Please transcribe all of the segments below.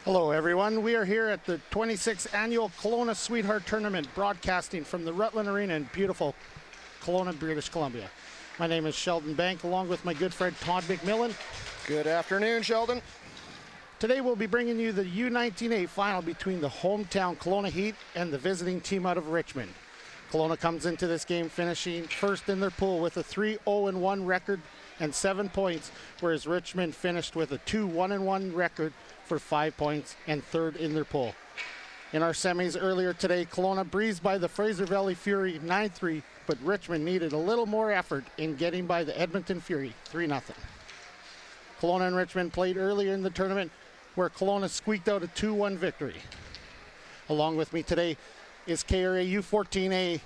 Hello everyone, we are here at the 26th annual Kelowna Sweetheart Tournament, broadcasting from the Rutland Arena in beautiful Kelowna, British Columbia. My name is Sheldon Bank, along with my good friend Todd McMillan. Good afternoon, Sheldon. Today we'll be bringing you the U19A Final between the hometown Kelowna Heat and the visiting team out of Richmond. Kelowna comes into this game finishing first in their pool with a 3-0-1 record and 7 points, whereas Richmond finished with a 2-1-1 record for 5 points and third in their pool. In our semis earlier today, Kelowna breezed by the Fraser Valley Fury 9-3, but Richmond needed a little more effort in getting by the Edmonton Fury 3-0. Kelowna and Richmond played earlier in the tournament, where Kelowna squeaked out a 2-1 victory. Along with me today is KRA U14A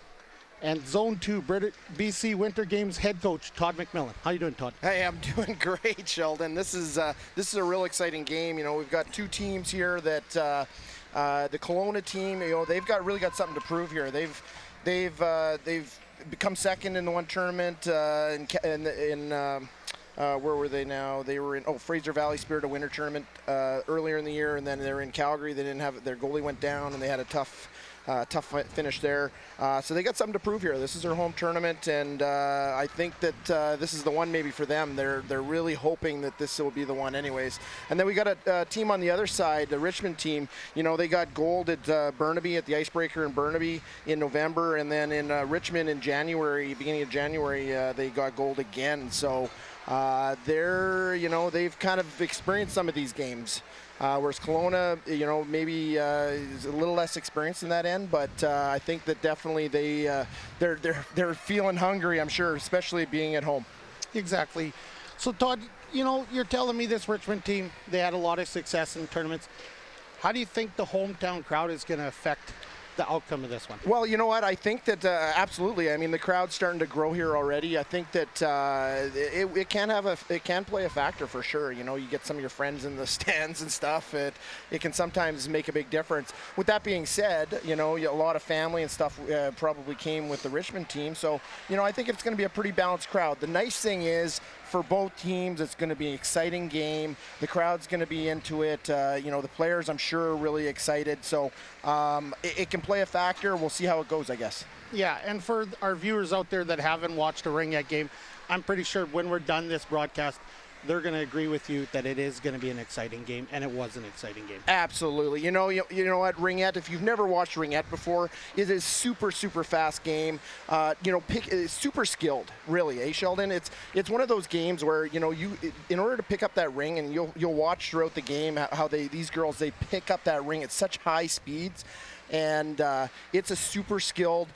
and Zone 2 BC Winter Games head coach Todd McMillan. How you doing, Todd? Hey, I'm doing great, Sheldon. This is a real exciting game. You know, we've got two teams here that the Kelowna team, you know, they've really got something to prove here. They've become second in the one tournament where were they now? They were in Fraser Valley Spirit of Winter Tournament earlier in the year, and then they're in Calgary. They didn't have their goalie went down, and they had a tough finish there. So they got something to prove here. This is their home tournament, and I think that this is the one maybe for them. They're really hoping that this will be the one anyways. And then we got a team on the other side, the Richmond team. You know, they got gold at Burnaby, at the Icebreaker in Burnaby in November, and then in Richmond in January, beginning of January, they got gold again. So they've kind of experienced some of these games. Whereas Kelowna, you know, maybe is a little less experienced in that end, but I think that definitely they're feeling hungry, I'm sure, especially being at home. Exactly. So Todd, you know, you're telling me this Richmond team, they had a lot of success in tournaments. How do you think the hometown crowd is going to affect the outcome of this one? Well, you know what? I think that absolutely. I mean, the crowd's starting to grow here already. I think that it can play a factor for sure. You know, you get some of your friends in the stands and stuff. It can sometimes make a big difference. With that being said, you know, a lot of family and stuff probably came with the Richmond team. So, you know, I think it's going to be a pretty balanced crowd. The nice thing is, for both teams, it's going to be an exciting game. The crowd's going to be into it. You know, the players, I'm sure, are really excited. So it can play a factor. We'll see how it goes, I guess. Yeah, and for our viewers out there that haven't watched a Ringette game, I'm pretty sure when we're done this broadcast, they're going to agree with you that it is going to be an exciting game, and it was an exciting game. Absolutely. You know what, Ringette, if you've never watched Ringette before, it is super fast game. You know, super skilled, really, eh, Sheldon? It's one of those games where, you know, in order to pick up that ring, and you'll watch throughout the game how these girls pick up that ring at such high speeds. And it's a super skilled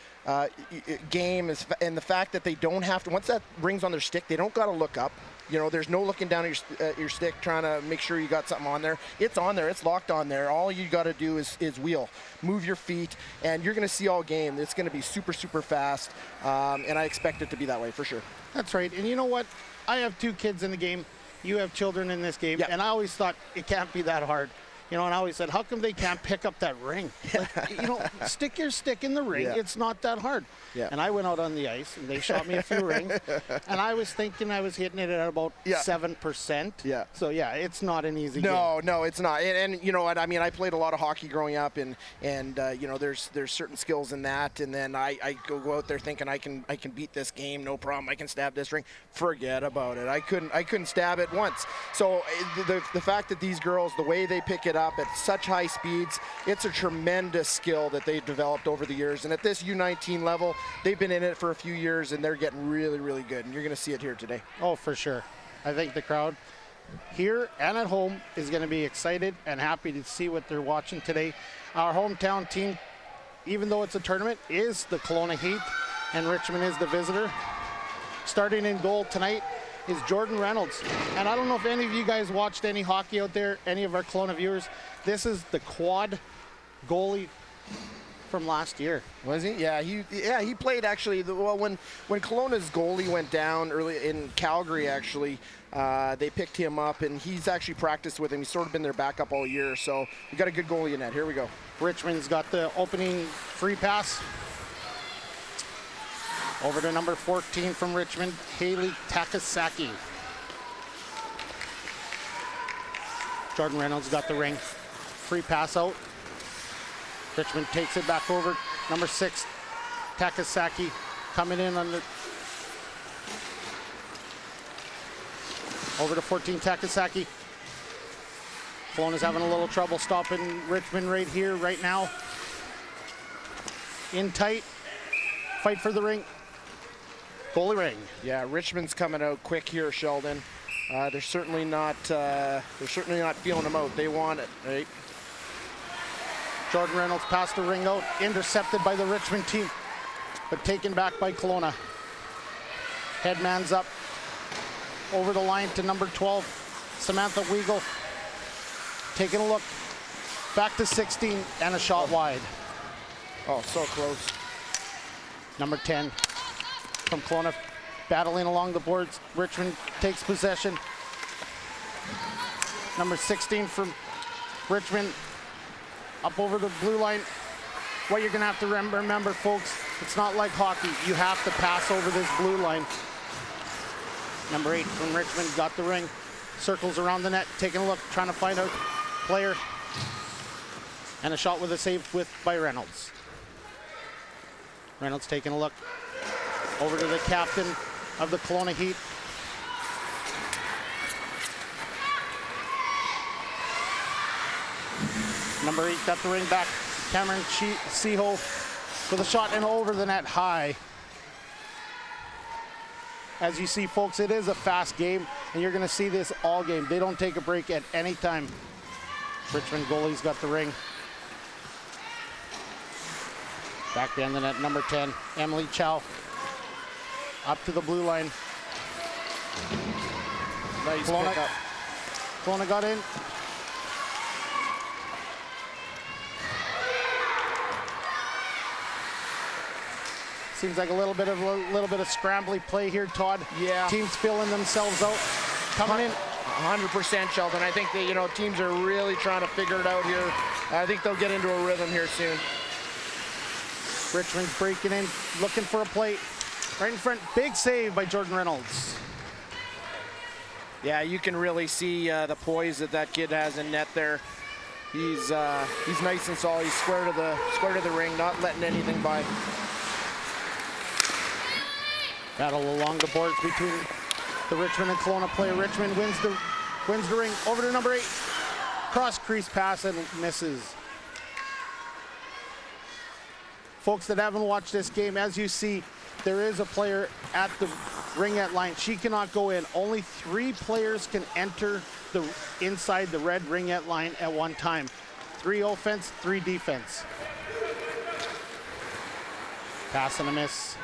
game, and the fact that they don't have to, once that ring's on their stick, they don't got to look up. You know, there's no looking down at your stick trying to make sure you got something on there. It's on there. It's locked on there. All you got to do is wheel, move your feet, and you're going to see all game. It's going to be super fast, and I expect it to be that way for sure. That's right. And you know what? I have two kids in the game. You have children in this game, yep. And I always thought it can't be that hard. You know, and I always said, how come they can't pick up that ring? Like, you know, stick your stick in the ring. Yeah. It's not that hard. Yeah. And I went out on the ice, and they shot me a few rings. And I was thinking I was hitting it at about 7%. Yeah. So, yeah, it's not an easy game. No, it's not. And you know what? I mean, I played a lot of hockey growing up, and you know, there's certain skills in that. And then I go out there thinking I can beat this game, no problem. I can stab this ring. Forget about it. I couldn't stab it once. So the fact that these girls, the way they pick it up at such high speeds, it's a tremendous skill that they've developed over the years. And at this U19 level, they've been in it for a few years, and they're getting really good. And you're going to see it here today. Oh, for sure. I think the crowd here and at home is going to be excited and happy to see what they're watching today. Our hometown team, even though it's a tournament, is the Kelowna Heat, and Richmond is the visitor. Starting in goal tonight is Jordan Reynolds. And I don't know if any of you guys watched any hockey out there, any of our Kelowna viewers. This is the quad goalie from last year. Was he? Yeah, he played actually. Well, when Kelowna's goalie went down early in Calgary, actually, they picked him up, and he's actually practiced with him. He's sort of been their backup all year. So we got a good goalie in that. Here we go. Richmond's got the opening free pass. Over to number 14 from Richmond, Haley Takasaki. Jordan Reynolds got the ring. free pass out. Richmond takes it back over. Number 6, Takasaki coming in on the over to 14, Takasaki. Kelowna's having a little trouble stopping Richmond right here, right now. In tight, fight for the ring. Goalie ring. Yeah, Richmond's coming out quick here, Sheldon. They're certainly not feeling them out. They want it, right? Jordan Reynolds passed the ring out, intercepted by the Richmond team, but taken back by Kelowna. Headman's up over the line to number 12, Samantha Weigel. Taking a look, back to 16, and a shot wide. Oh, so close. Number 10 from Kelowna, battling along the boards. Richmond takes possession. Number 16 from Richmond, up over the blue line. What you're gonna have to remember, folks, it's not like hockey. You have to pass over this blue line. Number 8 from Richmond got the ring, circles around the net, taking a look, trying to find a player, and a shot with a save by Reynolds. Reynolds taking a look over to the captain of the Kelowna Heat. Number 8 got the ring back. Cameron Seho with a shot and over the net high. As you see, folks, it is a fast game, and you're going to see this all game. They don't take a break at any time. Richmond goalie's got the ring. Back down the net, number 10, Emily Chow. Up to the blue line. Nice pickup. Kelowna got in. Seems like a little bit of scrambly play here, Todd. Yeah. Teams filling themselves out. Coming in. 100%, Sheldon. I think that, teams are really trying to figure it out here. I think they'll get into a rhythm here soon. Richmond's breaking in, looking for a play. Right in front, big save by Jordan Reynolds. Yeah, you can really see the poise that kid has in net there. He's nice and solid. He's square to the ring, not letting anything by. Battle along the boards between the Richmond and Kelowna player. Richmond wins the ring over to number 8. Cross crease pass and misses. Folks that haven't watched this game, as you see, there is a player at the ringette line. She cannot go in. Only 3 players can enter inside the red ringette line at one time. 3 offense, 3 defense. Pass and a miss.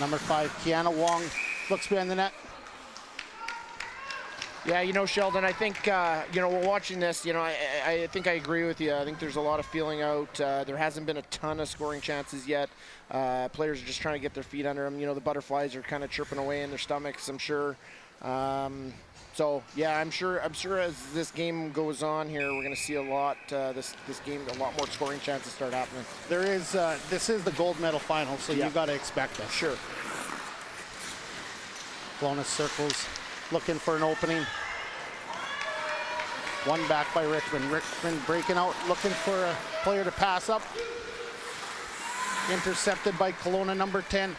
Number 5, Kiana Wong looks behind the net. Yeah, Sheldon, I think, we're watching this, I think I agree with you. I think there's a lot of feeling out. There hasn't been a ton of scoring chances yet. Players are just trying to get their feet under them. The butterflies are kind of chirping away in their stomachs, I'm sure. So, yeah, I'm sure as this game goes on here, we're going to see a lot, this game, a lot more scoring chances start happening. There is, this is the gold medal final, so yeah. You've got to expect that. Sure. Kelowna circles, looking for an opening. One back by Richmond. Richmond breaking out, looking for a player to pass up. Intercepted by Kelowna, number 10,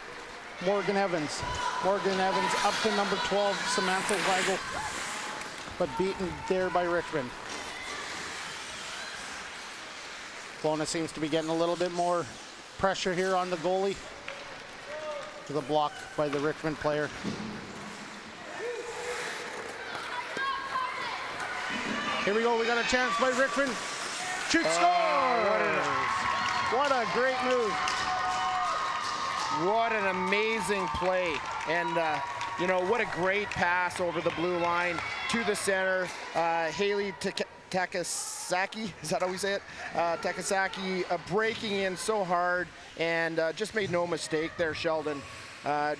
Morgan Evans. Morgan Evans up to number 12, Samantha Weigel, but beaten there by Richmond. Kelowna seems to be getting a little bit more pressure here on the goalie. With a block by the Richmond player. Here we go, we got a chance by Richmond. Shoot, score! What a great move. What an amazing play. And, what a great pass over the blue line to the center. Haley Takasaki, is that how we say it? Takasaki breaking in so hard and just made no mistake there, Sheldon.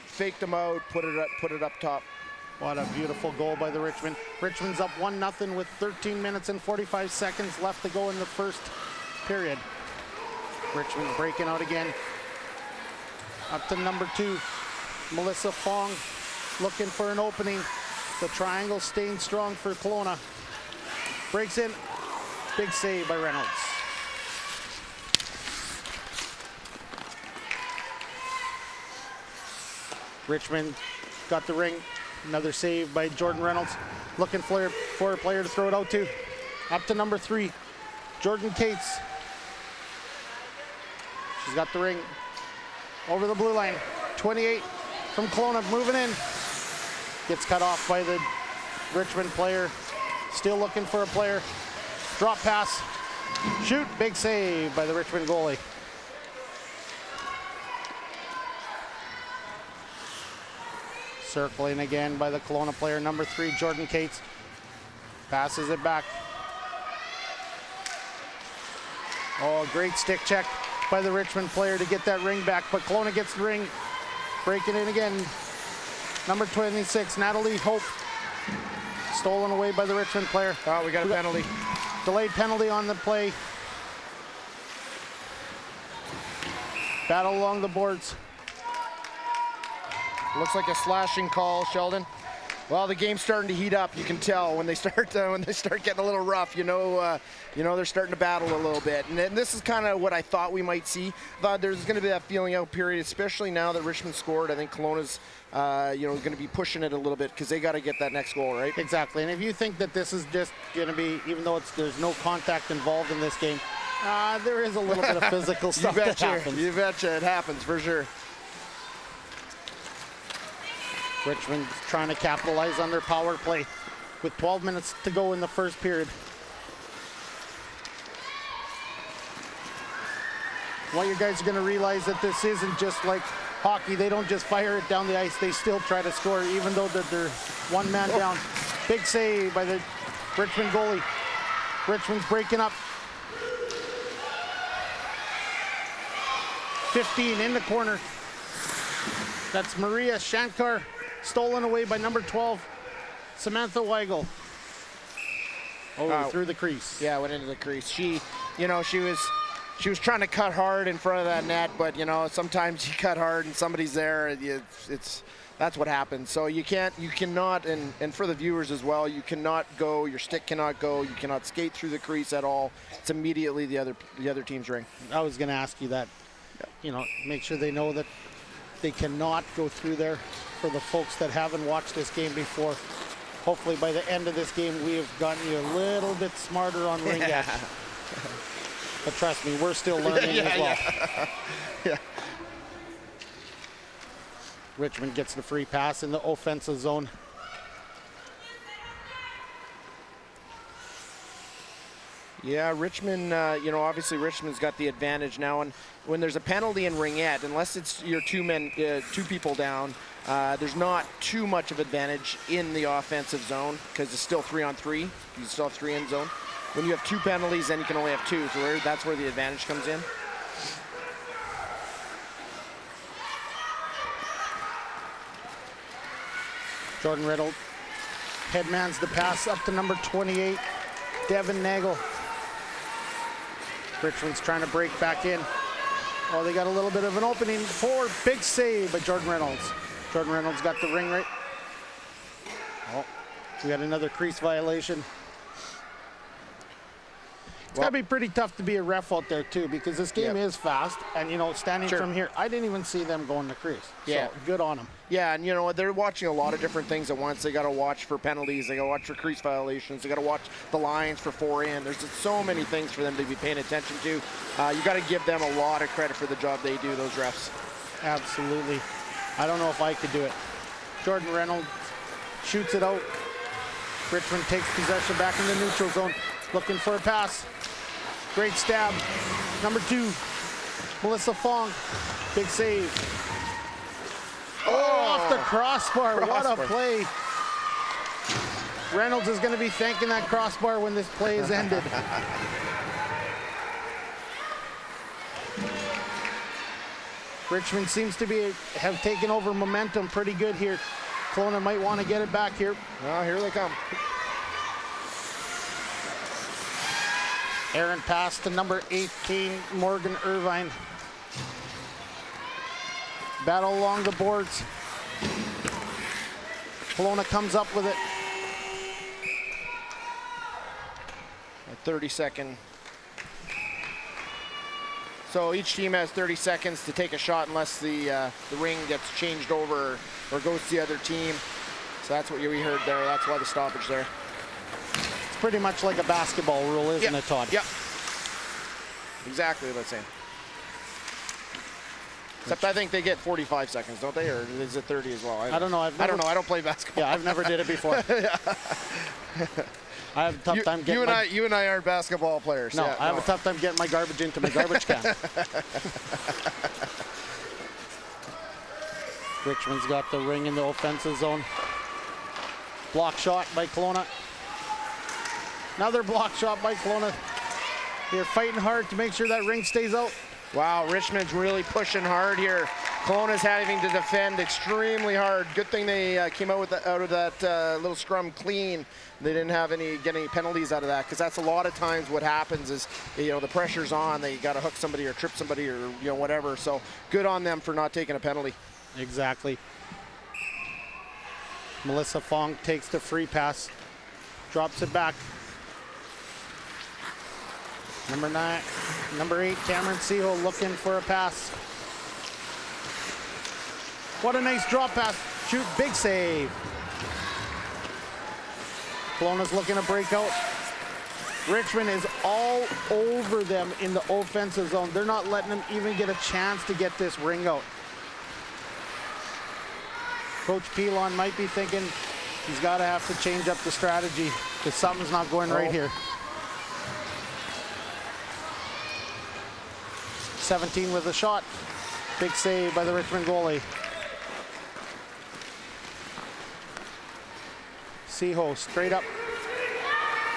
Faked them out, put it up top. What a beautiful goal by the Richmond. Richmond's up 1-0 with 13 minutes and 45 seconds left to go in the first period. Richmond breaking out again. Up to number 2, Melissa Fong, looking for an opening. The triangle staying strong for Kelowna. Breaks in. Big save by Reynolds. Richmond got the ring. Another save by Jordan Reynolds. Looking for a player to throw it out to. Up to number 3, Jordan Cates. She's got the ring. Over the blue line. 28 from Kelowna, moving in. Gets cut off by the Richmond player. Still looking for a player. Drop pass. Shoot. Big save by the Richmond goalie. Circling again by the Kelowna player, number 3, Jordan Cates. Passes it back. Oh, great stick check by the Richmond player to get that ring back, but Kelowna gets the ring. Breaking in again. Number 26, Natalie Hope. Stolen away by the Richmond player. Oh, we got a penalty. Delayed penalty on the play. Battle along the boards. Looks like a slashing call, Sheldon. Well, the game's starting to heat up. You can tell when they start getting a little rough. You know they're starting to battle a little bit. And this is kind of what I thought we might see. I thought there's going to be that feeling out period, especially now that Richmond scored. I think Kelowna's going to be pushing it a little bit because they got to get that next goal, right? Exactly. And if you think that this is just going to be, even though there's no contact involved in this game, there is a little bit of physical stuff that happens. You betcha, it happens for sure. Richmond trying to capitalize on their power play with 12 minutes to go in the first period. Well, you guys are going to realize that this isn't just like hockey. They don't just fire it down the ice. They still try to score, even though they're one man down. Big save by the Richmond goalie. Richmond's breaking up. 15 in the corner. That's Maria Shankar. Stolen away by number 12, Samantha Weigel. Through the crease. Yeah, went into the crease. She was trying to cut hard in front of that net, but sometimes you cut hard and somebody's there. That's what happens. So you cannot, and for the viewers as well, you cannot go. Your stick cannot go. You cannot skate through the crease at all. It's immediately the other team's ring. I was going to ask you that. Make sure they know that they cannot go through there. For the folks that haven't watched this game before, hopefully by the end of this game we have gotten you a little bit smarter on ringette. But trust me, we're still learning as well. Yeah. Richmond gets the free pass in the offensive zone. Yeah, Richmond, obviously Richmond's got the advantage now. And when there's a penalty in ringette, unless it's your two people down, there's not too much of advantage in the offensive zone because it's still 3-on-3. You still have 3 in zone. When you have 2 penalties, then you can only have 2. So that's where the advantage comes in. Jordan Riddle headmans the pass up to number 28, Devin Nagel. Richmond's trying to break back in. Oh, they got a little bit of an opening for big save by Jordan Reynolds. Jordan Reynolds got the ring right. Oh, we got another crease violation. It's got to be pretty tough to be a ref out there too, because this game is fast, and standing from here, I didn't even see them going to crease. Yeah, so good on them. Yeah, and they're watching a lot of different things at once. They got to watch for penalties, they got to watch for crease violations, they got to watch the lines for 4-in. There's just so many things for them to be paying attention to. You got to give them a lot of credit for the job they do, those refs. Absolutely. I don't know if I could do it. Jordan Reynolds shoots it out. Richmond takes possession back in the neutral zone, looking for a pass. Great stab. Number 2, Melissa Fong. Big save. Off the crossbar. What a play. Reynolds is going to be thanking that crossbar when this play is ended. Richmond seems to have taken over momentum pretty good here. Kelowna might want to get it back here. Well, here they come. Aaron pass to number 18, Morgan Irvine. Battle along the boards. Kelowna comes up with it. A 30-second. So each team has 30 seconds to take a shot unless the ring gets changed over or goes to the other team. So that's what we heard there. That's why the stoppage there. It's pretty much like a basketball rule, isn't it, Todd? Yep. Exactly the same. Except I think they get 45 seconds, don't they? Or is it 30 as well? I don't know. I don't know. I don't play basketball. Yeah, I've never did it before. I have a tough time getting you and I aren't basketball players. No, I have a tough time getting my garbage into my garbage can. Richmond's got the ring in the offensive zone. Block shot by Kelowna. Another block shot by Kelowna. They're fighting hard to make sure that ring stays out. Wow, Richmond's really pushing hard here. Kelowna's having to defend extremely hard. Good thing they came out of that little scrum clean. They didn't get any penalties out of that, because that's a lot of times what happens is, the pressure's on. They got to hook somebody or trip somebody or whatever. So good on them for not taking a penalty. Exactly. Melissa Fong takes the free pass, drops it back. Number 8, Cameron Seho looking for a pass. What a nice drop pass. Shoot, big save. Kelowna's looking to break out. Richmond is all over them in the offensive zone. They're not letting them even get a chance to get this ring out. Coach Pilon might be thinking he's got to have to change up the strategy because something's not going right here. 17 with a shot. Big save by the Richmond goalie. Seho straight up.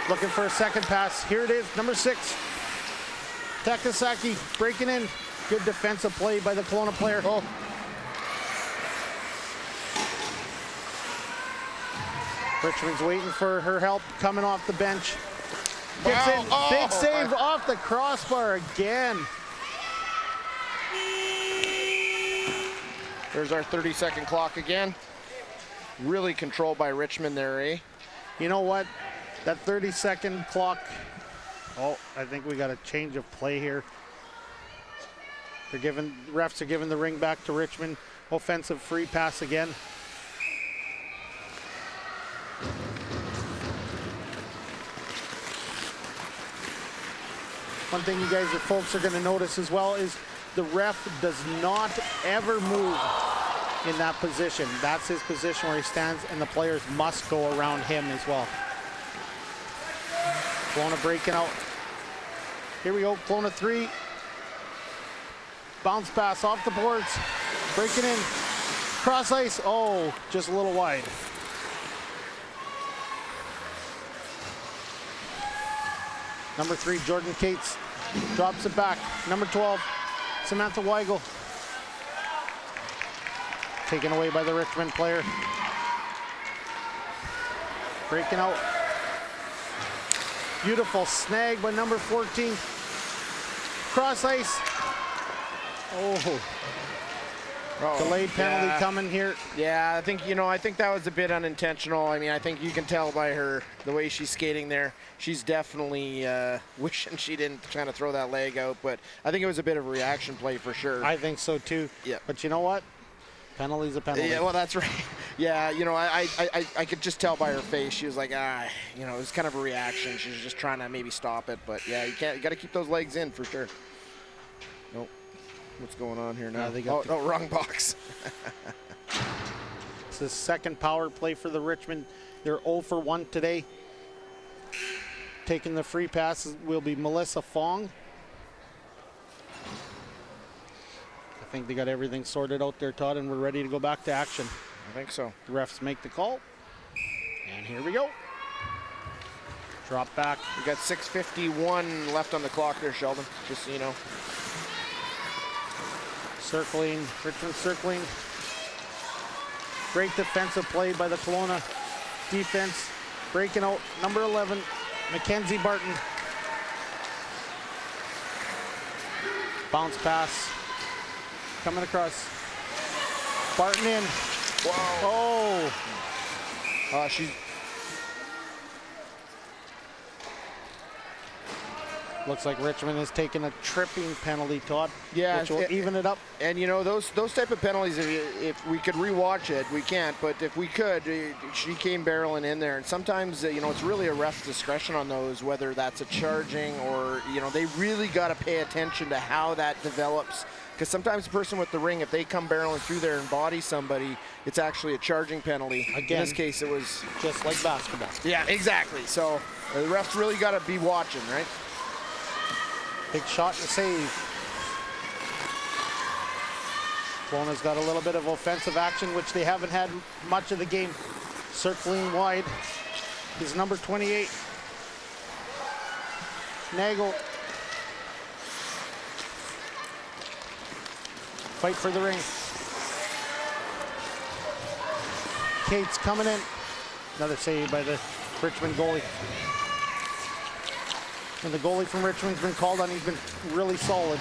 Looking for a second pass. Here it is, number 6. Takasaki breaking in. Good defensive play by the Kelowna player. Oh. Richmond's waiting for her help coming off the bench. Gets in. Big save off the crossbar again. There's our 30-second clock again. Really controlled by Richmond there, eh? You know what? That 30-second clock. Oh, I think we got a change of play here. Refs are giving the ring back to Richmond. Offensive free pass again. One thing you guys or folks are going to notice as well is the ref does not ever move in that position. That's his position where he stands, and the players must go around him as well. Kelowna breaking out. Here we go, Kelowna 3. Bounce pass off the boards. Breaking in. Cross ice. Oh, just a little wide. Number 3, Jordan Cates drops it back. Number 12, Samantha Weigel. Taken away by the Richmond player. Breaking out. Beautiful snag by number 14. Cross ice. Oh. Delayed penalty coming here. Yeah, I think that was a bit unintentional. I mean, I think you can tell by the way she's skating there. She's definitely wishing she didn't kind of throw that leg out, but I think it was a bit of a reaction play for sure. I think so too. Yeah. But you know what? Penalty's a penalty. Yeah, well, that's right. Yeah, I could just tell by her face. She was like, it was kind of a reaction. She was just trying to maybe stop it, but yeah, you got to keep those legs in for sure. Nope. What's going on here now? Wrong box. It's the second power play for the Richmond. They're 0 for 1 today. Taking the free passes will be Melissa Fong. I think they got everything sorted out there, Todd, and we're ready to go back to action. I think so. The refs make the call. And here we go. Drop back. We got 6:51 left on the clock there, Sheldon, just so you know. Circling, Richmond circling. Great defensive play by the Kelowna defense. Breaking out, number 11, Mackenzie Barton. Bounce pass. Coming across. Barton in. Wow. Oh. She's Looks like Richmond is taking a tripping penalty, Todd. Yeah, which will even it up. And you know, those type of penalties, if we could rewatch it, we can't, but if we could, she came barreling in there. And sometimes, you know, it's really a ref's discretion on those, whether that's a charging or, you know, they really got to pay attention to how that develops. Because sometimes the person with the ring, if they come barreling through there and body somebody, it's actually a charging penalty. Again, in this case, it was just like basketball. Yeah, exactly. So the refs really got to be watching, right? Big shot and save. Kelowna's got a little bit of offensive action, which they haven't had much of the game. Circling wide is number 28. Nagel. Fight for the ring. Cates coming in. Another save by the Richmond goalie. And the goalie from Richmond's been called on. He's been really solid.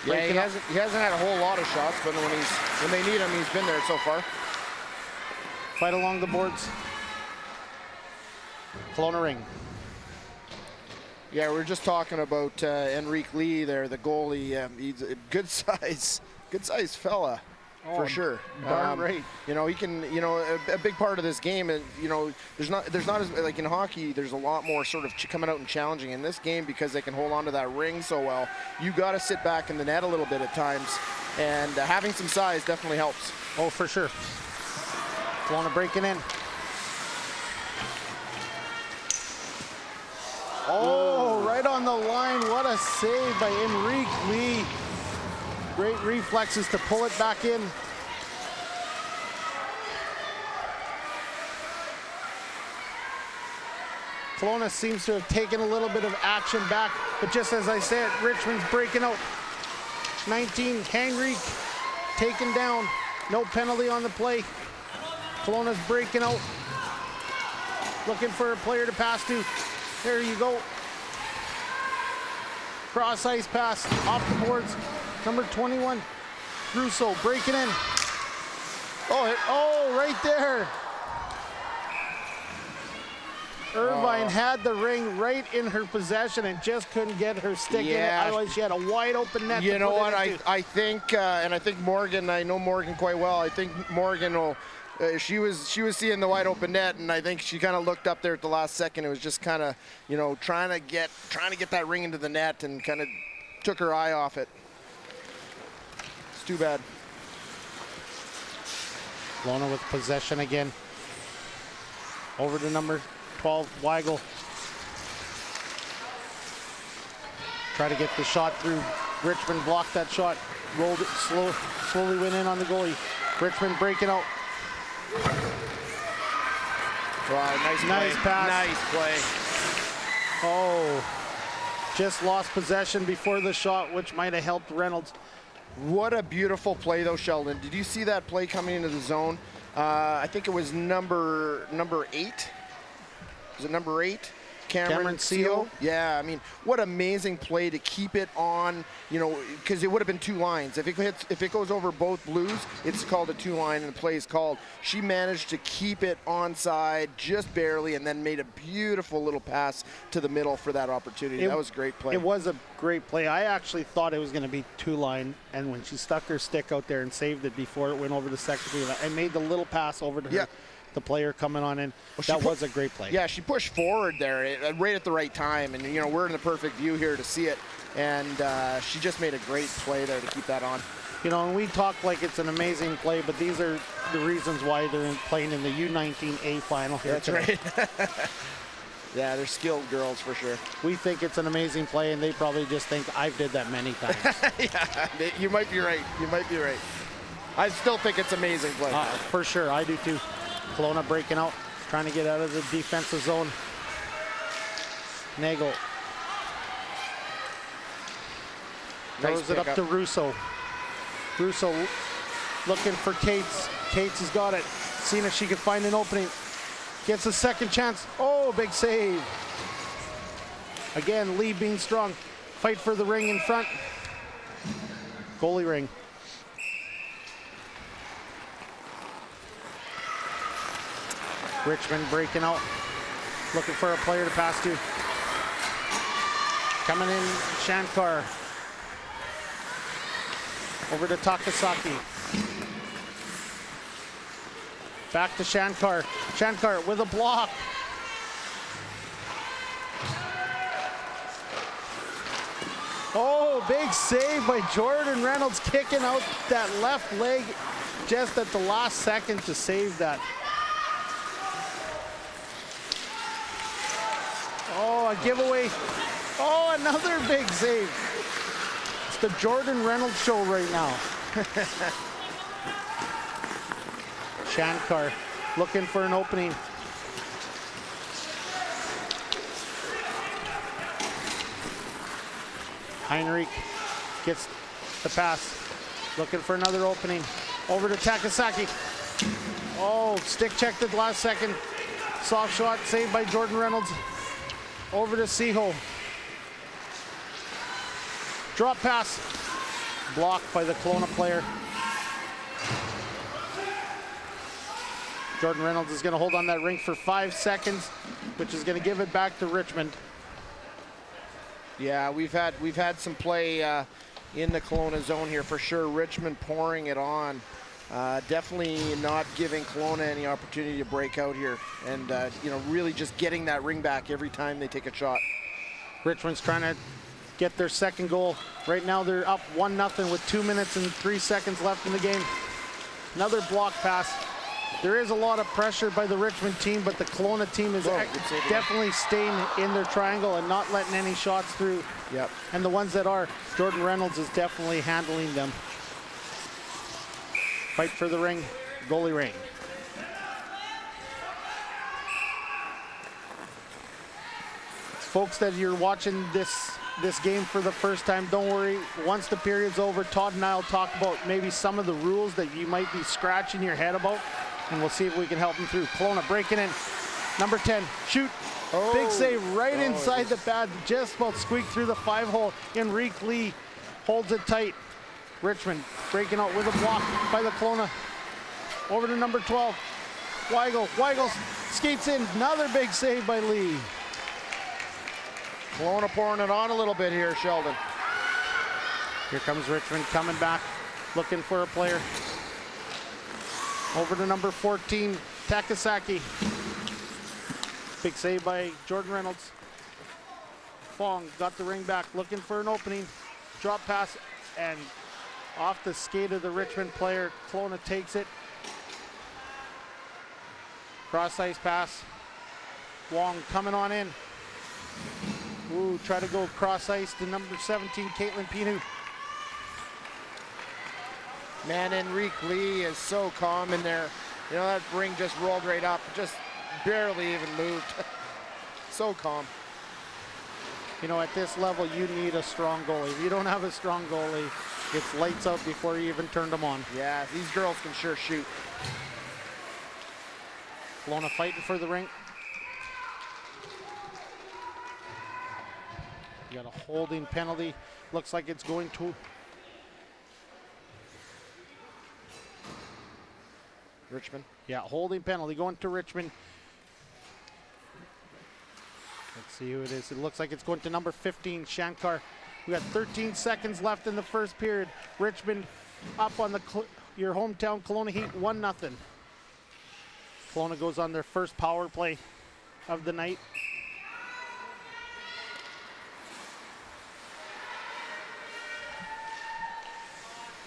Yeah, he hasn't had a whole lot of shots, but when they need him, he's been there so far. Fight along the boards. Kelowna ring. Yeah, we were just talking about Enrique Lee there, the goalie. He's a good size fella. For sure. Darn right. You know, he can, you know, a big part of this game is, you know, there's not as, like in hockey, there's a lot more sort of coming out and challenging. In this game, because they can hold on to that ring so well, you got to sit back in the net a little bit at times, and having some size definitely helps. Oh, for sure. Kelowna breaking in. Oh, right on the line. What a save by Enrique Lee. Great reflexes to pull it back in. Kelowna seems to have taken a little bit of action back, but just as I said, Richmond's breaking out. 19, Henrique taken down. No penalty on the play. Kelowna's breaking out. Looking for a player to pass to. There you go. Cross ice pass off the boards. Number 21, Russo breaking in. Oh, right there. Irvine had the ring right in her possession and just couldn't get her stick in it. Otherwise, she had a wide open net. You know what? I think, and I think Morgan. I know Morgan quite well. I think Morgan will. She was seeing the wide open net, and I think she kind of looked up there at the last second. It was just kind of, you know, trying to get that ring into the net, and kind of took her eye off it. It's too bad. Kelowna with possession again. Over to number 12, Weigel. Try to get the shot through. Richmond blocked that shot. Rolled it slowly went in on the goalie. Richmond breaking out. Wow, nice pass. Nice play. Oh, just lost possession before the shot, which might have helped Reynolds. What a beautiful play, though, Sheldon. Did you see that play coming into the zone? I think it was number 8. Was it number 8? Cameron Seal. Yeah, I mean, what amazing play to keep it on, you know, because it would have been 2 lines. If it goes over both blues, it's called a 2-line, and the play is called. She managed to keep it onside just barely, and then made a beautiful little pass to the middle for that opportunity. That was a great play. It was a great play. I actually thought it was going to be 2-line, and when she stuck her stick out there and saved it before it went over the second field, I made the little pass over to her. The player coming on in. That was a great play. Yeah, she pushed forward there right at the right time, and you know, we're in the perfect view here to see it, and she just made a great play there to keep that on. You know, and we talk like it's an amazing play, but these are the reasons why they're playing in the U19A Final here. That's today. right. Yeah, they're skilled girls for sure. We think it's an amazing play, and they probably just think I've did that many times. Yeah, you might be right. You might be right. I still think it's amazing play. For sure, I do too. Kelowna breaking out, trying to get out of the defensive zone. Nagel throws it up to Russo. Russo looking for Cates. Cates has got it. Seeing if she can find an opening. Gets a second chance. Oh, big save. Again, Lee being strong. Fight for the ring in front. Goalie ring. Richmond breaking out, looking for a player to pass to. Coming in, Shankar. Over to Takasaki. Back to Shankar. Shankar with a block. Oh, big save by Jordan Reynolds, kicking out that left leg just at the last second to save that. Oh, a giveaway. Oh, another big save. It's the Jordan Reynolds show right now. Shankar looking for an opening. Heinrich gets the pass, looking for another opening. Over to Takasaki. Oh, stick checked at the last second. Soft shot saved by Jordan Reynolds. Over to Siho. Drop pass. Blocked by the Kelowna player. Jordan Reynolds is going to hold on that rink for 5 seconds, which is going to give it back to Richmond. Yeah, we've had some play in the Kelowna zone here for sure. Richmond pouring it on. Definitely not giving Kelowna any opportunity to break out here, and you know, really just getting that ring back every time they take a shot. Richmond's trying to get their second goal. Right now they're up 1-0 with 2 minutes and 3 seconds left in the game. Another block pass. There is a lot of pressure by the Richmond team, but the Kelowna team is definitely staying in their triangle and not letting any shots through. Yep. And the ones that are, Jordan Reynolds is definitely handling them. Fight for the ring, goalie ring. Folks that you're watching this game for the first time, don't worry. Once the period's over, Todd and I will talk about maybe some of the rules that you might be scratching your head about, and we'll see if we can help them through. Kelowna breaking in. Number 10, shoot. Oh. Big save right inside the pad, just about squeaked through the 5-hole. Enrique Lee holds it tight. Richmond breaking out with a block by the Kelowna. Over to number 12, Weigel. Weigel skates in, another big save by Lee. Kelowna pouring it on a little bit here, Sheldon. Here comes Richmond coming back, looking for a player. Over to number 14, Takasaki. Big save by Jordan Reynolds. Fong got the ring back, looking for an opening. Drop pass, and off the skate of the Richmond player, Kelowna takes it. Cross ice pass. Wong coming on in. Ooh, try to go cross ice to number 17, Caitlin Pinu. Man, Enrique Lee is so calm in there. You know, that ring just rolled right up, just barely even moved. So calm. You know, at this level, you need a strong goalie. If you don't have a strong goalie, it's lights out before you even turn them on. Yeah, these girls can sure shoot. Kelowna fighting for the ring. You got a holding penalty. Looks like it's going to Richmond. Yeah, holding penalty going to Richmond. Let's see who it is. It looks like it's going to number 15, Shankar. We got 13 seconds left in the first period. Richmond up on your hometown Kelowna Heat, 1-0. Kelowna goes on their first power play of the night.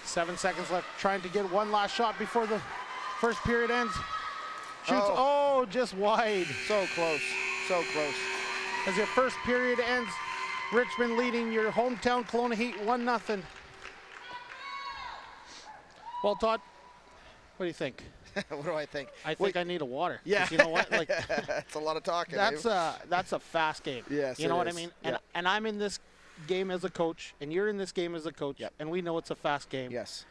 Seven seconds left, trying to get one last shot before the first period ends. Shoots, oh, just wide. So close, so close. As your first period ends, Richmond leading your hometown Kelowna Heat 1-0. Well, Todd, what do you think? What do I think? I think I need a water. Yeah. You know what? Like, that's a lot of talking. That's a fast game. Yes, you know what I mean? And I'm in this game as a coach, and you're in this game as a coach, and we know it's a fast game. Yes.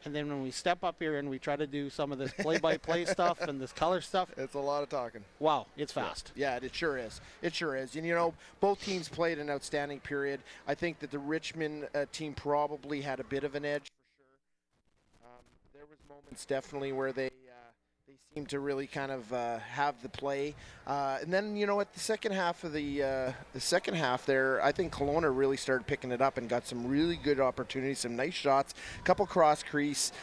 And then when we step up here and we try to do some of this play-by-play stuff and this color stuff, it's a lot of talking. Wow, it's fast. Yeah, it sure is. It sure is. And, you know, both teams played an outstanding period. I think that the Richmond team probably had a bit of an edge for sure. There was moments definitely where they seem to really kind of have the play. And then, at the second half of the second half there, I think Kelowna really started picking it up and got some really good opportunities, some nice shots, a couple cross crease,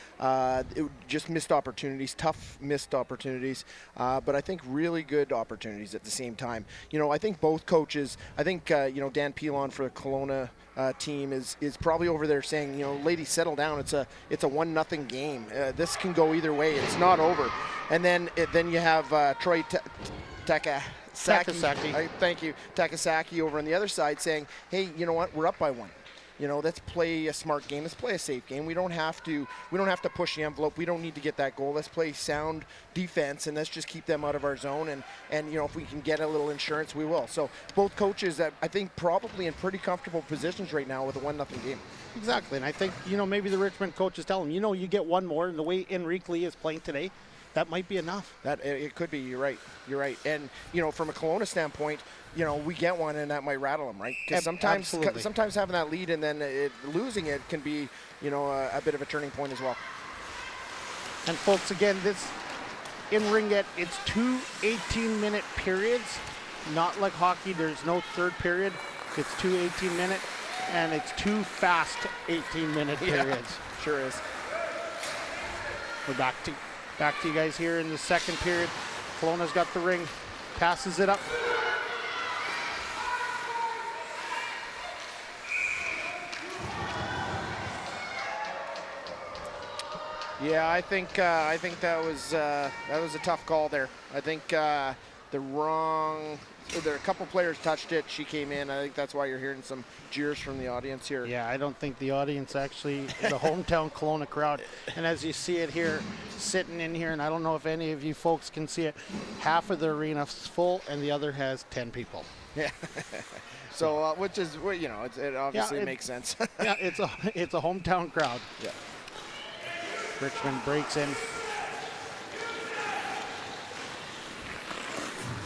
just missed opportunities, tough missed opportunities, but I think really good opportunities at the same time. I think both coaches, Dan Pilon for the Kelowna team is probably over there saying, ladies, settle down. It's a 1-0 game. This can go either way. It's not over. And then you have Troy Takasaki. Thank you, Takasaki over on the other side saying, hey, you know what? We're up by 1. Let's play a smart game. Let's play a safe game. We don't have to push the envelope. We don't need to get that goal. Let's play sound defense, and let's just keep them out of our zone. And if we can get a little insurance, we will. So both coaches, I think, probably in pretty comfortable positions right now with a 1-0 game. Exactly, and I think, maybe the Richmond coaches tell them, you get one more, and the way Enrique Lee is playing today, that might be enough. That it could be. You're right. And from a Kelowna standpoint, we get one and that might rattle them, right? Because sometimes having that lead and then losing it can be, a bit of a turning point as well. And folks, again, this in Ringette, it's 2 18-minute periods, not like hockey. There's no third period. It's 2 18-minute, and it's 2 fast 18-minute periods. Sure is. We're back to you guys here in the second period. Kelowna's got the ring, passes it up. Yeah, I think that was a tough call there. I think there are a couple players touched it. She came in. I think that's why you're hearing some jeers from the audience here. Yeah, I don't think the audience actually, the hometown Kelowna crowd, and as you see it here, sitting in here, and I don't know if any of you folks can see it, half of the arena's full and the other has 10 people. Yeah. So, which is, it obviously makes sense. Yeah, it's a hometown crowd. Yeah. Richmond breaks in.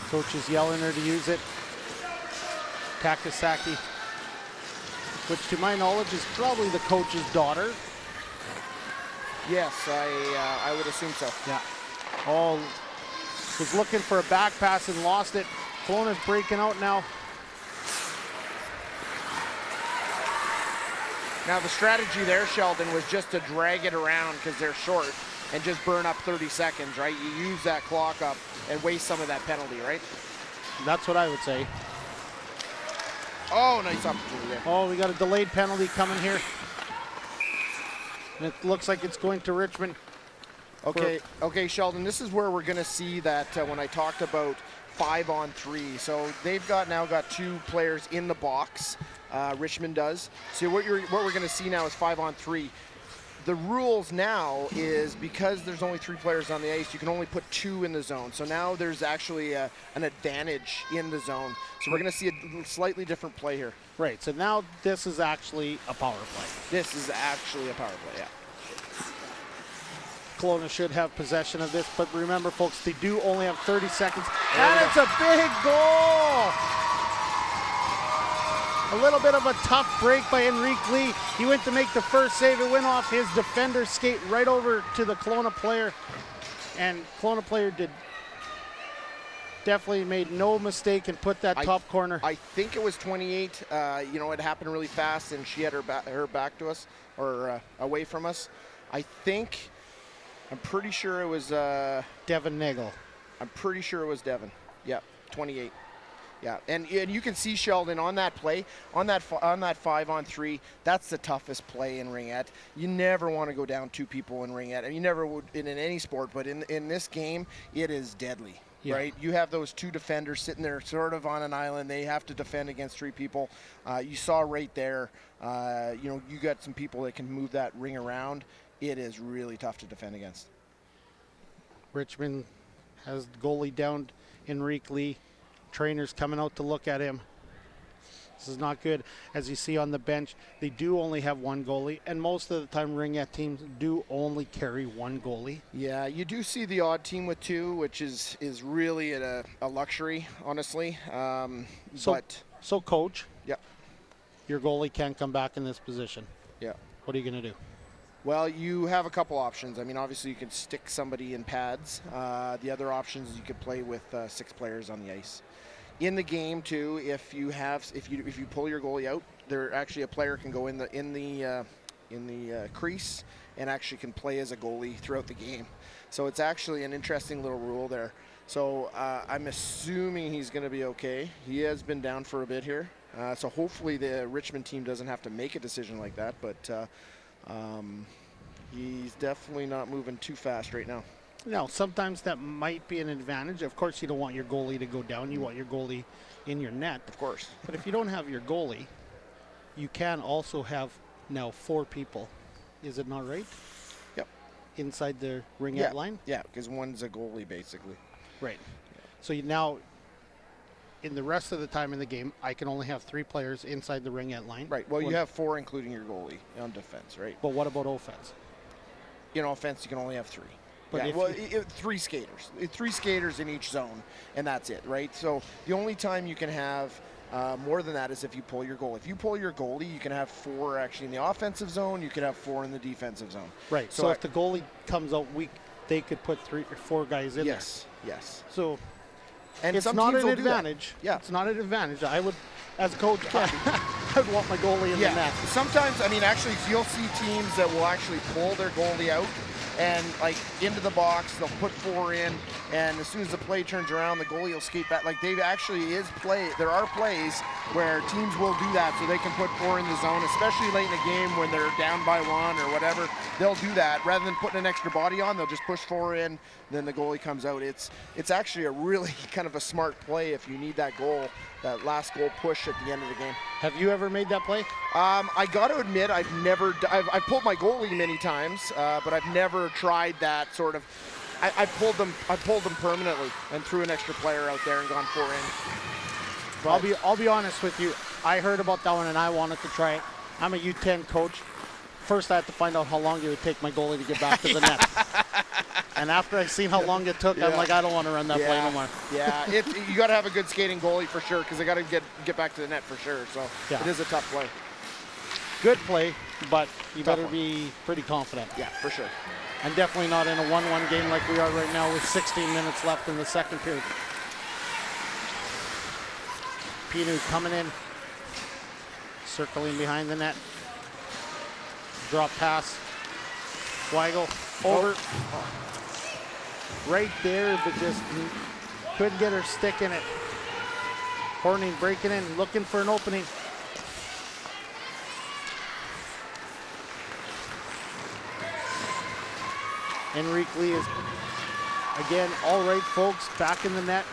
Coach is yelling her to use it. Takasaki, which to my knowledge is probably the coach's daughter. Yes, I would assume so. Yeah. Oh, was looking for a back pass and lost it. Kelowna's breaking out now. Now the strategy there, Sheldon, was just to drag it around because they're short and just burn up 30 seconds, right? You use that clock up and waste some of that penalty, right? That's what I would say. Oh, nice opportunity there. Oh, we got a delayed penalty coming here. And it looks like it's going to Richmond. Okay, Sheldon, this is where we're going to see that when I talked about 5-on-3. So they've now got 2 players in the box. Richmond does. So what we're going to see now is 5-on-3. The rules now is because there's only 3 players on the ice, you can only put 2 in the zone. So now there's actually an advantage in the zone. So we're going to see a slightly different play here. Right. So now this is actually a power play. This is actually a power play, yeah. Kelowna should have possession of this, but remember, folks, they do only have 30 seconds. And it's a big goal! A little bit of a tough break by Enrique Lee. He went to make the first save. It went off his defender skate right over to the Kelowna player. And Kelowna player definitely made no mistake and put that top corner. I think it was 28. It happened really fast, and she had her back to us, or away from us. I'm pretty sure it was Devin Nagel. I'm pretty sure it was Devin. Yeah, 28. Yeah, and you can see, Sheldon, on that play, on that 5-on-3, that's the toughest play in Ringette. You never want to go down 2 people in Ringette, and you never would in any sport, but in this game, it is deadly, right? You have those 2 defenders sitting there sort of on an island. They have to defend against 3 people. You saw right there, you got some people that can move that ring around. It is really tough to defend against. Richmond has the goalie down, Enrique Lee. Trainers coming out to look at him. This is not good. As you see on the bench, they do only have 1 goalie, and most of the time Ringette teams do only carry 1 goalie. Yeah, you do see the odd team with 2, which is really a luxury, honestly. So coach, yeah, your goalie can't come back in this position. Yeah. What are you going to do? Well, you have a couple options. I mean, obviously you can stick somebody in pads. The other options is you could play with 6 players on the ice. In the game too, if you pull your goalie out, there actually a player can go in the crease and actually can play as a goalie throughout the game. So it's actually an interesting little rule there. So I'm assuming he's going to be okay. He has been down for a bit here. So hopefully the Richmond team doesn't have to make a decision like that. But he's definitely not moving too fast right now. Now, sometimes that might be an advantage. Of course, you don't want your goalie to go down. You want your goalie in your net. Of course. But if you don't have your goalie, you can also have now 4 people. Is it not right? Yep. Inside the ringette line? Yeah, because one's a goalie, basically. Right. So now, in the rest of the time in the game, I can only have 3 players inside the ringette line. Right. Well, you have 4, including your goalie, on defense, right? But what about offense? Offense, you can only have 3. But yeah, 3 skaters. 3 skaters in each zone, and that's it, right? So the only time you can have more than that is if you pull your goalie. If you pull your goalie, you can have 4 actually in the offensive zone. You could have 4 in the defensive zone. Right. So if the goalie comes out weak, they could put 3 or 4 guys in there. Yes. So and it's not an advantage. Yeah. It's not an advantage. I would, as a coach, I'd want my goalie in the net. Sometimes, I mean, actually, you'll see teams that will actually pull their goalie out and like into the box. They'll put 4 in, and as soon as the play turns around, the goalie will skate back. Like there are plays where teams will do that, so they can put 4 in the zone, especially late in the game when they're down by 1 or whatever. They'll do that rather than putting an extra body on. They'll just push 4 in, then the goalie comes out. It's actually a really kind of a smart play if you need that goal, that last goal push at the end of the game. Have you ever made that play? I got to admit, I've pulled my goalie many times, but I've never tried that sort of. I pulled them permanently and threw an extra player out there and gone 4 in. But I'll be honest with you. I heard about that one and I wanted to try it. I'm a U10 coach. First, I had to find out how long it would take my goalie to get back to the net. And after I seen how long it took, I'm like, I don't want to run that play no more. Yeah, you got to have a good skating goalie for sure, because they got to get back to the net for sure. So it is a tough play. Good play, but you better be pretty confident. Yeah, for sure. And definitely not in a 1-1 game like we are right now with 16 minutes left in the second period. Pinu coming in, circling behind the net. Drop pass. Weigel over. Right there, but just couldn't get her stick in it. Horning breaking in, looking for an opening. Enrique Lee is, again, all right, folks, back in the net.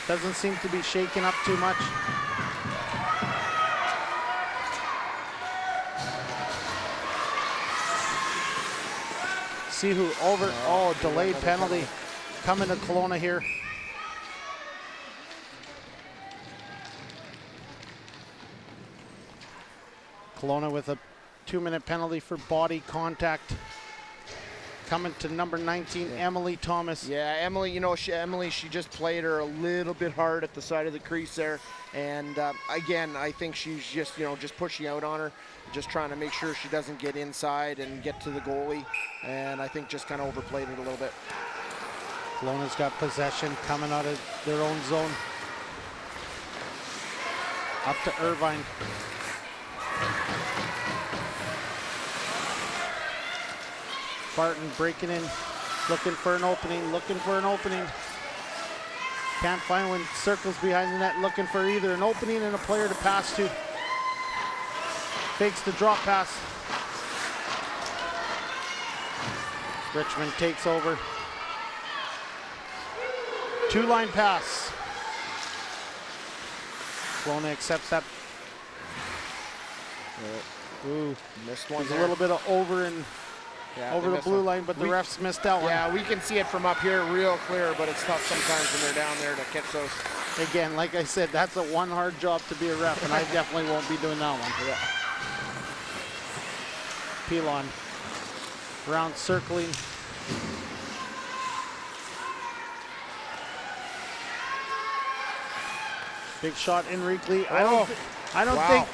Doesn't seem to be shaken up too much. See who over, delayed penalty coming to Kelowna here. Kelowna with a 2-minute penalty for body contact. Coming to number 19, Emily Thomas. Yeah, Emily, she just played her a little bit hard at the side of the crease there. And again, I think she's just pushing out on her, just trying to make sure she doesn't get inside and get to the goalie. And I think just kind of overplayed it a little bit. Kelowna's got possession coming out of their own zone. Up to Irvine. Barton breaking in, looking for an opening. Can't find one, circles behind the net, looking for either an opening and a player to pass to. Fakes the drop pass. Richmond takes over. 2-line pass. Kelowna accepts that. Ooh, missed one. There's a little bit of over the blue line, but the refs missed that one. Yeah, we can see it from up here real clear, but it's tough sometimes when they're down there to catch those. Again, like I said, that's one hard job to be a ref, and I definitely won't be doing that one. Yeah. Pilon, round circling. Big shot, Enrique Lee. I don't think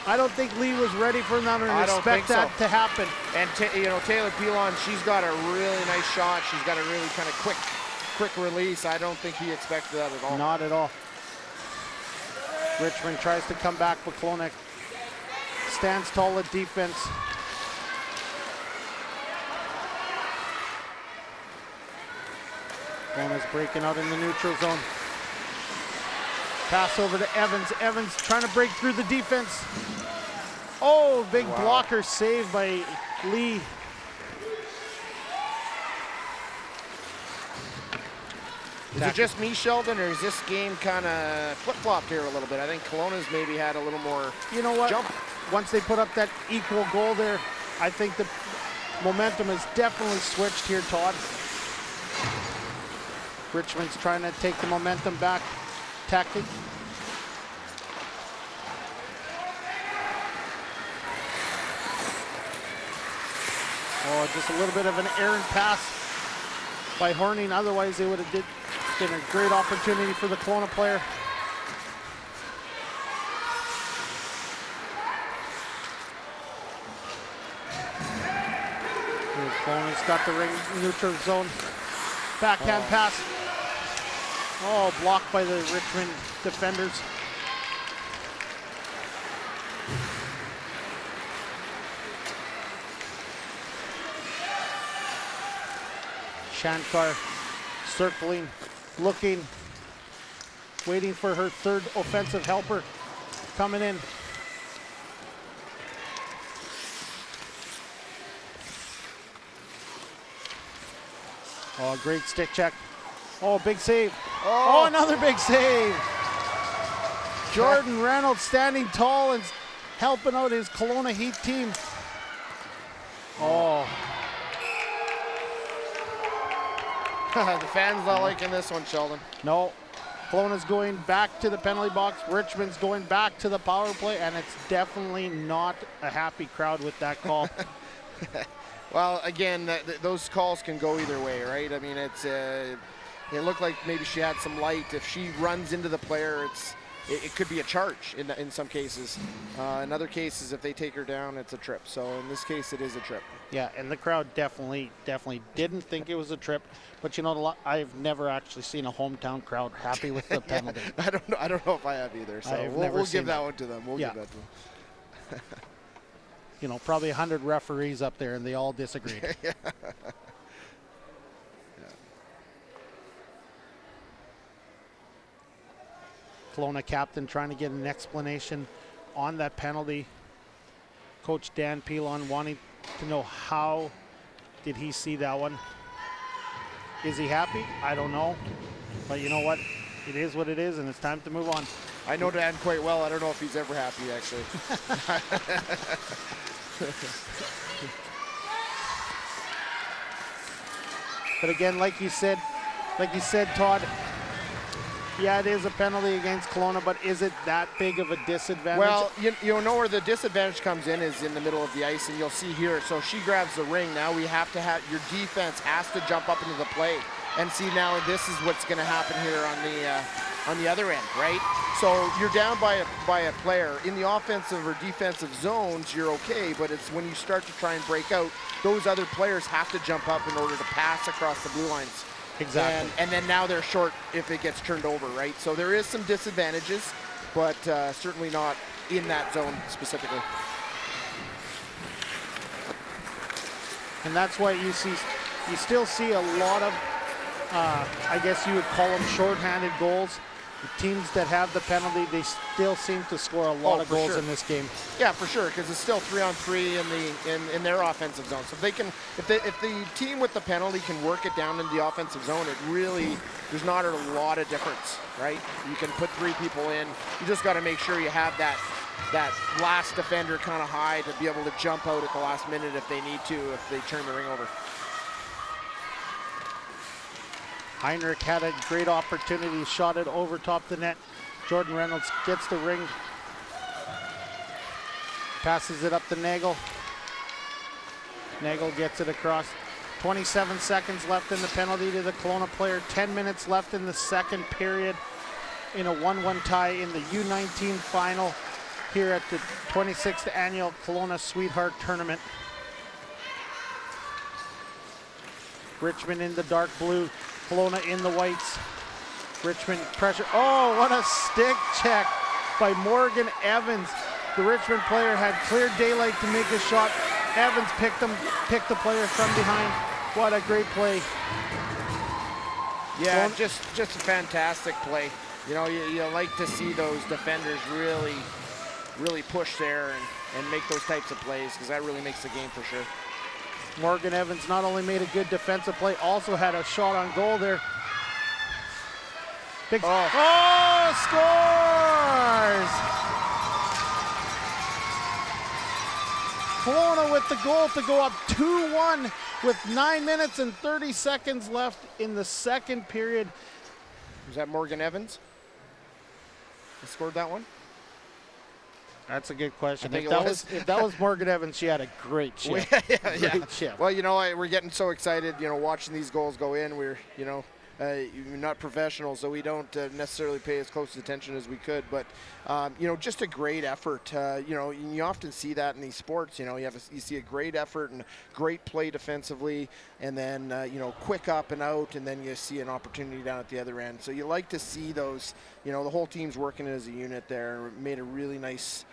I don't think Lee was ready for that and I don't expect think that so. to happen. And Taylor Pilon, she's got a really nice shot. She's got a really kind of quick release. I don't think he expected that at all. Not at all. Richmond tries to come back, but Kelowna stands tall at defense. Kelowna's breaking out in the neutral zone. Pass over to Evans. Evans trying to break through the defense. Oh, big blocker saved by Lee. Is it just me, Sheldon, or is this game kind of flip-flopped here a little bit? I think Kelowna's maybe had a little more jump. Once they put up that equal goal there, I think the momentum has definitely switched here, Todd. Richmond's trying to take the momentum back. Tactic. Oh, just a little bit of an errant pass by Horning. Otherwise, they would have been a great opportunity for the Kelowna player. Kelowna's got the ring neutral zone. Backhand pass. Oh, blocked by the Richmond defenders. Shankar circling, looking, waiting for her third offensive helper coming in. Oh, great stick check. Oh, big save. Oh, another big save. Jordan Reynolds standing tall and helping out his Kelowna Heat team. Oh. The fans not liking this one, Sheldon. No. Kelowna's going back to the penalty box. Richmond's going back to the power play, and it's definitely not a happy crowd with that call. Well, again, those calls can go either way, right? I mean, it looked like maybe she had some light. If she runs into the player, it could be a charge in some cases. In other cases, if they take her down, it's a trip. So in this case, it is a trip. Yeah, and the crowd definitely didn't think it was a trip. But you know, I've never actually seen a hometown crowd happy with the penalty. I don't know if I have either. So we'll give that one to them. We'll give that to them. You know, probably 100 referees up there, and they all disagreed. Yeah. Kelowna captain trying to get an explanation on that penalty. Coach Dan Pilon wanting to know how did he see that one. Is he happy? I don't know. But you know what? It is what it is, and it's time to move on. I know Dan quite well. I don't know if he's ever happy, actually. But again, like you said, Todd, yeah, it is a penalty against Kelowna, but is it that big of a disadvantage? Well, you know where the disadvantage comes in is in the middle of the ice, and you'll see here. So she grabs the ring. Now we have to have your defense has to jump up into the play, and see now this is what's going to happen here on the other end, right? So you're down by a player in the offensive or defensive zones. You're okay, but it's when you start to try and break out, those other players have to jump up in order to pass across the blue lines. Exactly. And then now they're short if it gets turned over, right? So there is some disadvantages, but certainly not in that zone specifically. And that's why you still see a lot of, I guess you would call them shorthanded goals. The teams that have the penalty, they still seem to score a lot of goals in this game. Yeah, for sure, because it's still 3-on-3 in their offensive zone. So if the team with the penalty can work it down in the offensive zone, it really, there's not a lot of difference, right? You can put 3 people in. You just got to make sure you have that last defender kind of high to be able to jump out at the last minute if they need to, if they turn the ring over. Heinrich had a great opportunity, shot it over top the net. Jordan Reynolds gets the ring, passes it up to Nagel. Nagel gets it across. 27 seconds left in the penalty to the Kelowna player. 10 minutes left in the second period in a 1-1 tie in the U19 final. here at the 26th annual Kelowna Sweetheart Tournament. Richmond in the dark blue, Kelowna in the whites. Richmond pressure. Oh, what a stick check by Morgan Evans. The Richmond player had clear daylight to make a shot. Evans picked the player from behind. What a great play. Yeah, just a fantastic play. You know, you like to see those defenders really push there and make those types of plays, because that really makes the game for sure. Morgan Evans not only made a good defensive play, also had a shot on goal there. Scores! Kelowna with the goal to go up 2-1 with 9 minutes and 30 seconds left in the second period. Was that Morgan Evans? He scored that one? That's a good question. If that was Morgan Evans, she had a great chip. Great chip. Well, you know, we're getting so excited, you know, watching these goals go in. We're, you know, not professional, so we don't necessarily pay as close attention as we could. But, you know, just a great effort. You know, you often see that in these sports. You know, you see a great effort and great play defensively, and then, you know, quick up and out, and then you see an opportunity down at the other end. So you like to see those, you know, the whole team's working as a unit there. Made a really nice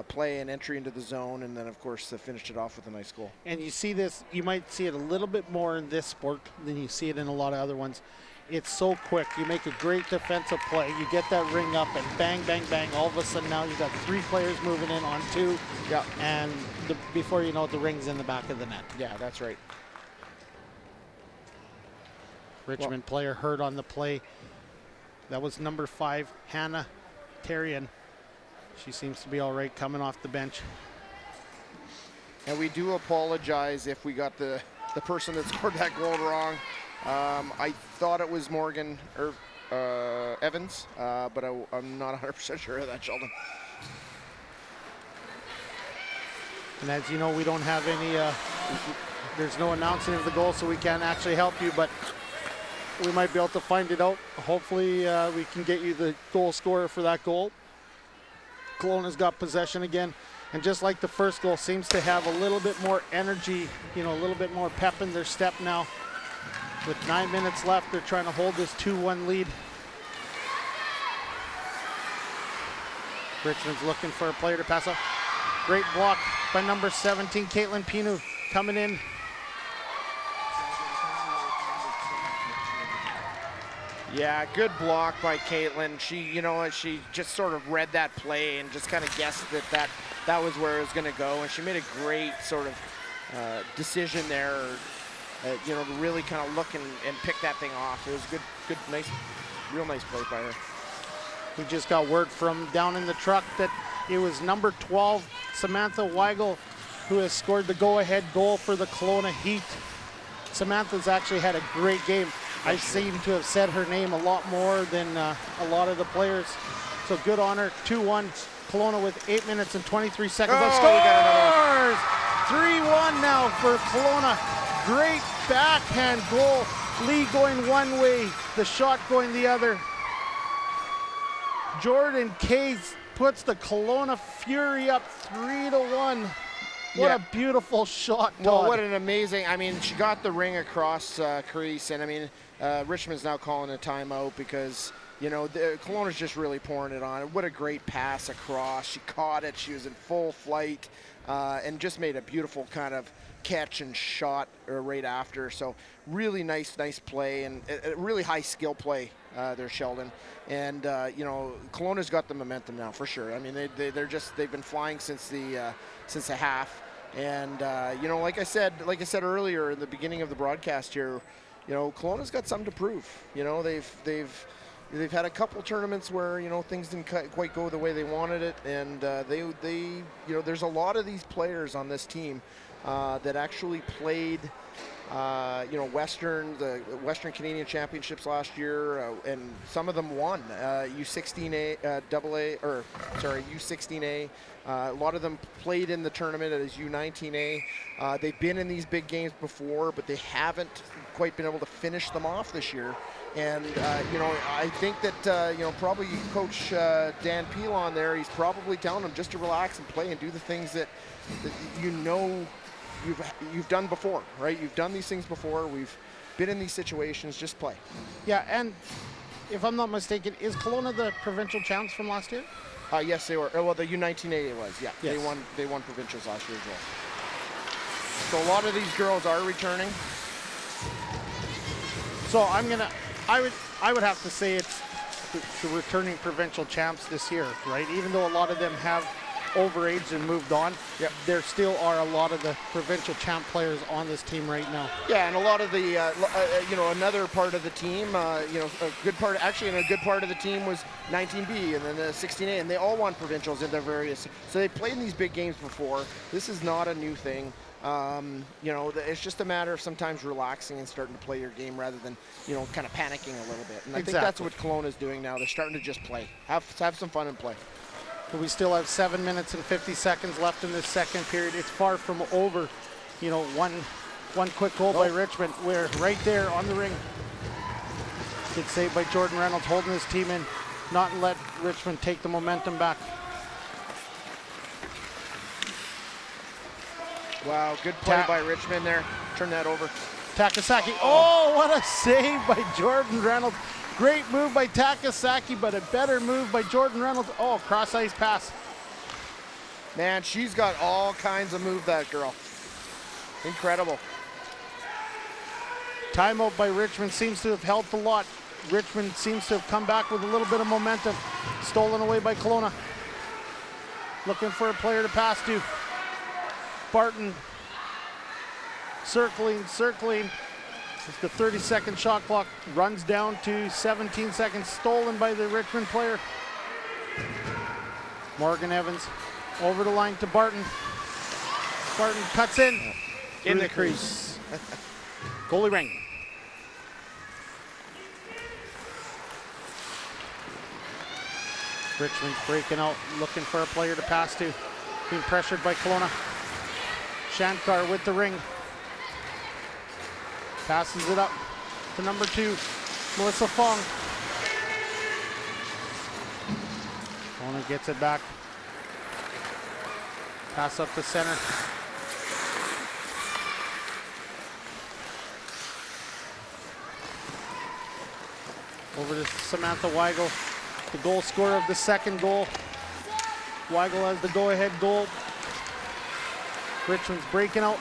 play and entry into the zone, and then of course finished it off with a nice goal. And you see this, you might see it a little bit more in this sport than you see it in a lot of other ones. It's so quick. You make a great defensive play, you get that ring up, and bang, bang, bang, all of a sudden now you've got 3 players moving in on 2. Yeah. And before you know it, the ring's in the back of the net. Yeah, that's right. Richmond player hurt on the play. That was number 5, Hannah Terrian. She seems to be all right coming off the bench. And we do apologize if we got the person that scored that goal wrong. I thought it was Morgan Evans, but I'm not 100% sure of that, Sheldon. And as you know, we don't have any, there's no announcing of the goal, so we can't actually help you, but we might be able to find it out. Hopefully we can get you the goal scorer for that goal. Kelowna's got possession again, and just like the first goal, seems to have a little bit more energy, you know, a little bit more pep in their step now. With 9 minutes left, they're trying to hold this 2-1 lead. Richmond's looking for a player to pass up. Great block by number 17, Caitlin Pinu, coming in. Yeah, good block by Caitlin. She, you know, she just sort of read that play and just kind of guessed that was where it was going to go, and she made a great sort of decision there, you know, to really kind of look and pick that thing off. It was good, nice, real nice play by her. We just got word from down in the truck that it was number 12, Samantha Weigel, who has scored the go-ahead goal for the Kelowna Heat. Samantha's actually had a great game. I seem to have said her name a lot more than a lot of the players. So good on her. 2-1, Kelowna with 8 minutes and 23 seconds. Oh, Scores! we got another 3-1 now for Kelowna. Great backhand goal. Lee going one way, the shot going the other. Jordan Case puts the Kelowna Fury up 3-1. What a beautiful shot, Todd. Well, what an amazing, I mean, she got the ring across crease, and I mean, Richmond's now calling a timeout because, you know, Kelowna's just really pouring it on. What a great pass across. She caught it. She was in full flight and just made a beautiful kind of catch and shot right after. So really nice play, and a really high skill play there, Sheldon. And, you know, Kelowna's got the momentum now for sure. I mean, they've been flying since the half. And, you know, like I said earlier in the beginning of the broadcast here, you know, Kelowna's got something to prove. You know, they've had a couple tournaments where, you know, things didn't quite go the way they wanted it, and they you know, there's a lot of these players on this team that actually played, you know, the Western Canadian Championships last year, and some of them won U16A, U16A. A lot of them played in the tournament as U19A. They've been in these big games before, but they haven't quite been able to finish them off this year. And you know, I think that you know, probably Coach Dan Pilon there, he's probably telling them just to relax and play and do the things that you know you've done before, right? You've done these things before. We've been in these situations. Just play. Yeah, and if I'm not mistaken, is Kelowna the provincial champs from last year? Yes, they were. Well, the U19A was. Yeah, yes. They won provincials last year as well. So a lot of these girls are returning. So I would have to say it's the returning provincial champs this year, right? Even though a lot of them have overaged and moved on, yep, there still are a lot of the provincial champ players on this team right now. Yeah, and a lot of the, you know, another part of the team, you know, a good part, actually, and a good part of the team was 19B and then the 16A, and they all won provincials in their various, so they played in these big games before. This is not a new thing. You know, it's just a matter of sometimes relaxing and starting to play your game rather than, you know, kind of panicking a little bit. And I think that's what Kelowna is doing now. They're starting to just play. Have some fun and play. But we still have 7 minutes and 50 seconds left in this second period. It's far from over. You know, one quick goal by Richmond, where right there on the ring. Good save by Jordan Reynolds, holding his team in, not let Richmond take the momentum back. Wow, good play by Richmond there. Turn that over. Takasaki. Oh, what a save by Jordan Reynolds. Great move by Takasaki, but a better move by Jordan Reynolds. Oh, cross-ice pass. Man, she's got all kinds of move, that girl. Incredible. Timeout by Richmond seems to have helped a lot. Richmond seems to have come back with a little bit of momentum. Stolen away by Kelowna. Looking for a player to pass to. Barton circling. It's the 30-second shot clock. Runs down to 17 seconds. Stolen by the Richmond player. Morgan Evans over the line to Barton. Barton cuts in the crease. Goalie ring. Richmond's breaking out, looking for a player to pass to. Being pressured by Kelowna. Shankar with the ring. Passes it up to number 2, Melissa Fong. Kelowna gets it back. Pass up to center. Over to Samantha Weigel, the goal scorer of the second goal. Weigel has the go-ahead goal. Richmond's breaking out.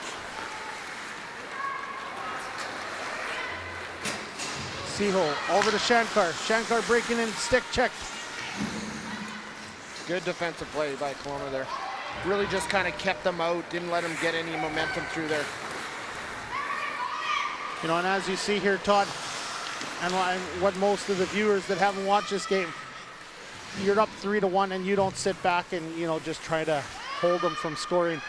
Seahole over to Shankar. Shankar breaking in, stick checked. Good defensive play by Kelowna there. Really just kind of kept them out, didn't let them get any momentum through there. You know, and as you see here, Todd, and what most of the viewers that haven't watched this game, you're up 3-1 and you don't sit back and, you know, just try to hold them from scoring.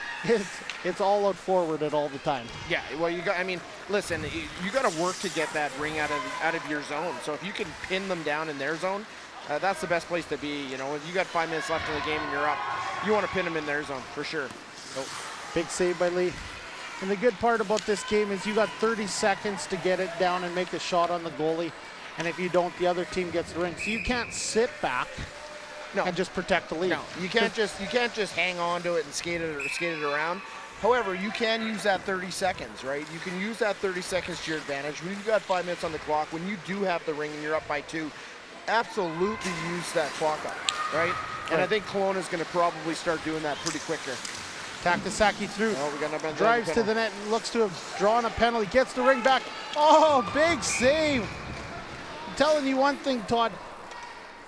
It's all out forward at all the time. Yeah, well, you got, I mean, listen, you got to work to get that ring out of your zone. So if you can pin them down in their zone, that's the best place to be. You know, if you got 5 minutes left in the game and you're up, you want to pin them in their zone for sure. So. Big save by Lee. And the good part about this game is you got 30 seconds to get it down and make a shot on the goalie. And if you don't, the other team gets the ring. So you can't sit back and just protect the lead. No, you can't just hang on to it and skate it around. However, you can use that 30 seconds, right? You can use that 30 seconds to your advantage. When you've got 5 minutes on the clock, when you do have the ring and you're up by 2, absolutely use that clock up, right? And I think Kelowna is going to probably start doing that pretty quicker. Takasaki through, we got no drives to the net and looks to have drawn a penalty, gets the ring back. Oh, big save. I'm telling you one thing, Todd.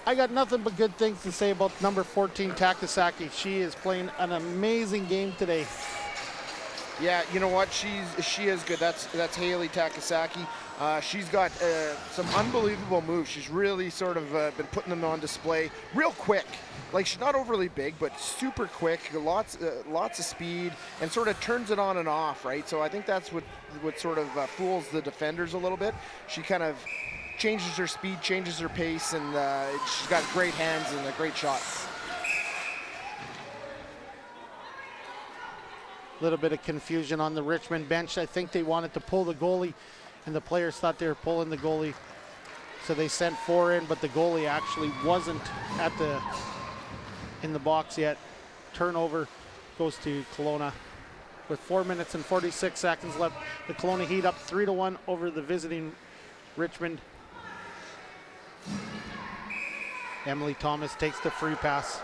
I got nothing but good things to say about number 14, Takasaki. She is playing an amazing game today. Yeah, you know what? She is good. That's Haley Takasaki. She's got some unbelievable moves. She's really sort of been putting them on display real quick. Like, she's not overly big, but super quick, lots of speed, and sort of turns it on and off, right? So I think that's what sort of fools the defenders a little bit. She kind of changes her speed, changes her pace, and she's got great hands and a great shot. A little bit of confusion on the Richmond bench. I think they wanted to pull the goalie, and the players thought they were pulling the goalie. So they sent 4 in, but the goalie actually wasn't in the box yet. Turnover goes to Kelowna. With 4 minutes and 46 seconds left, the Kelowna Heat up 3-1 over the visiting Richmond. Emily Thomas takes the free pass.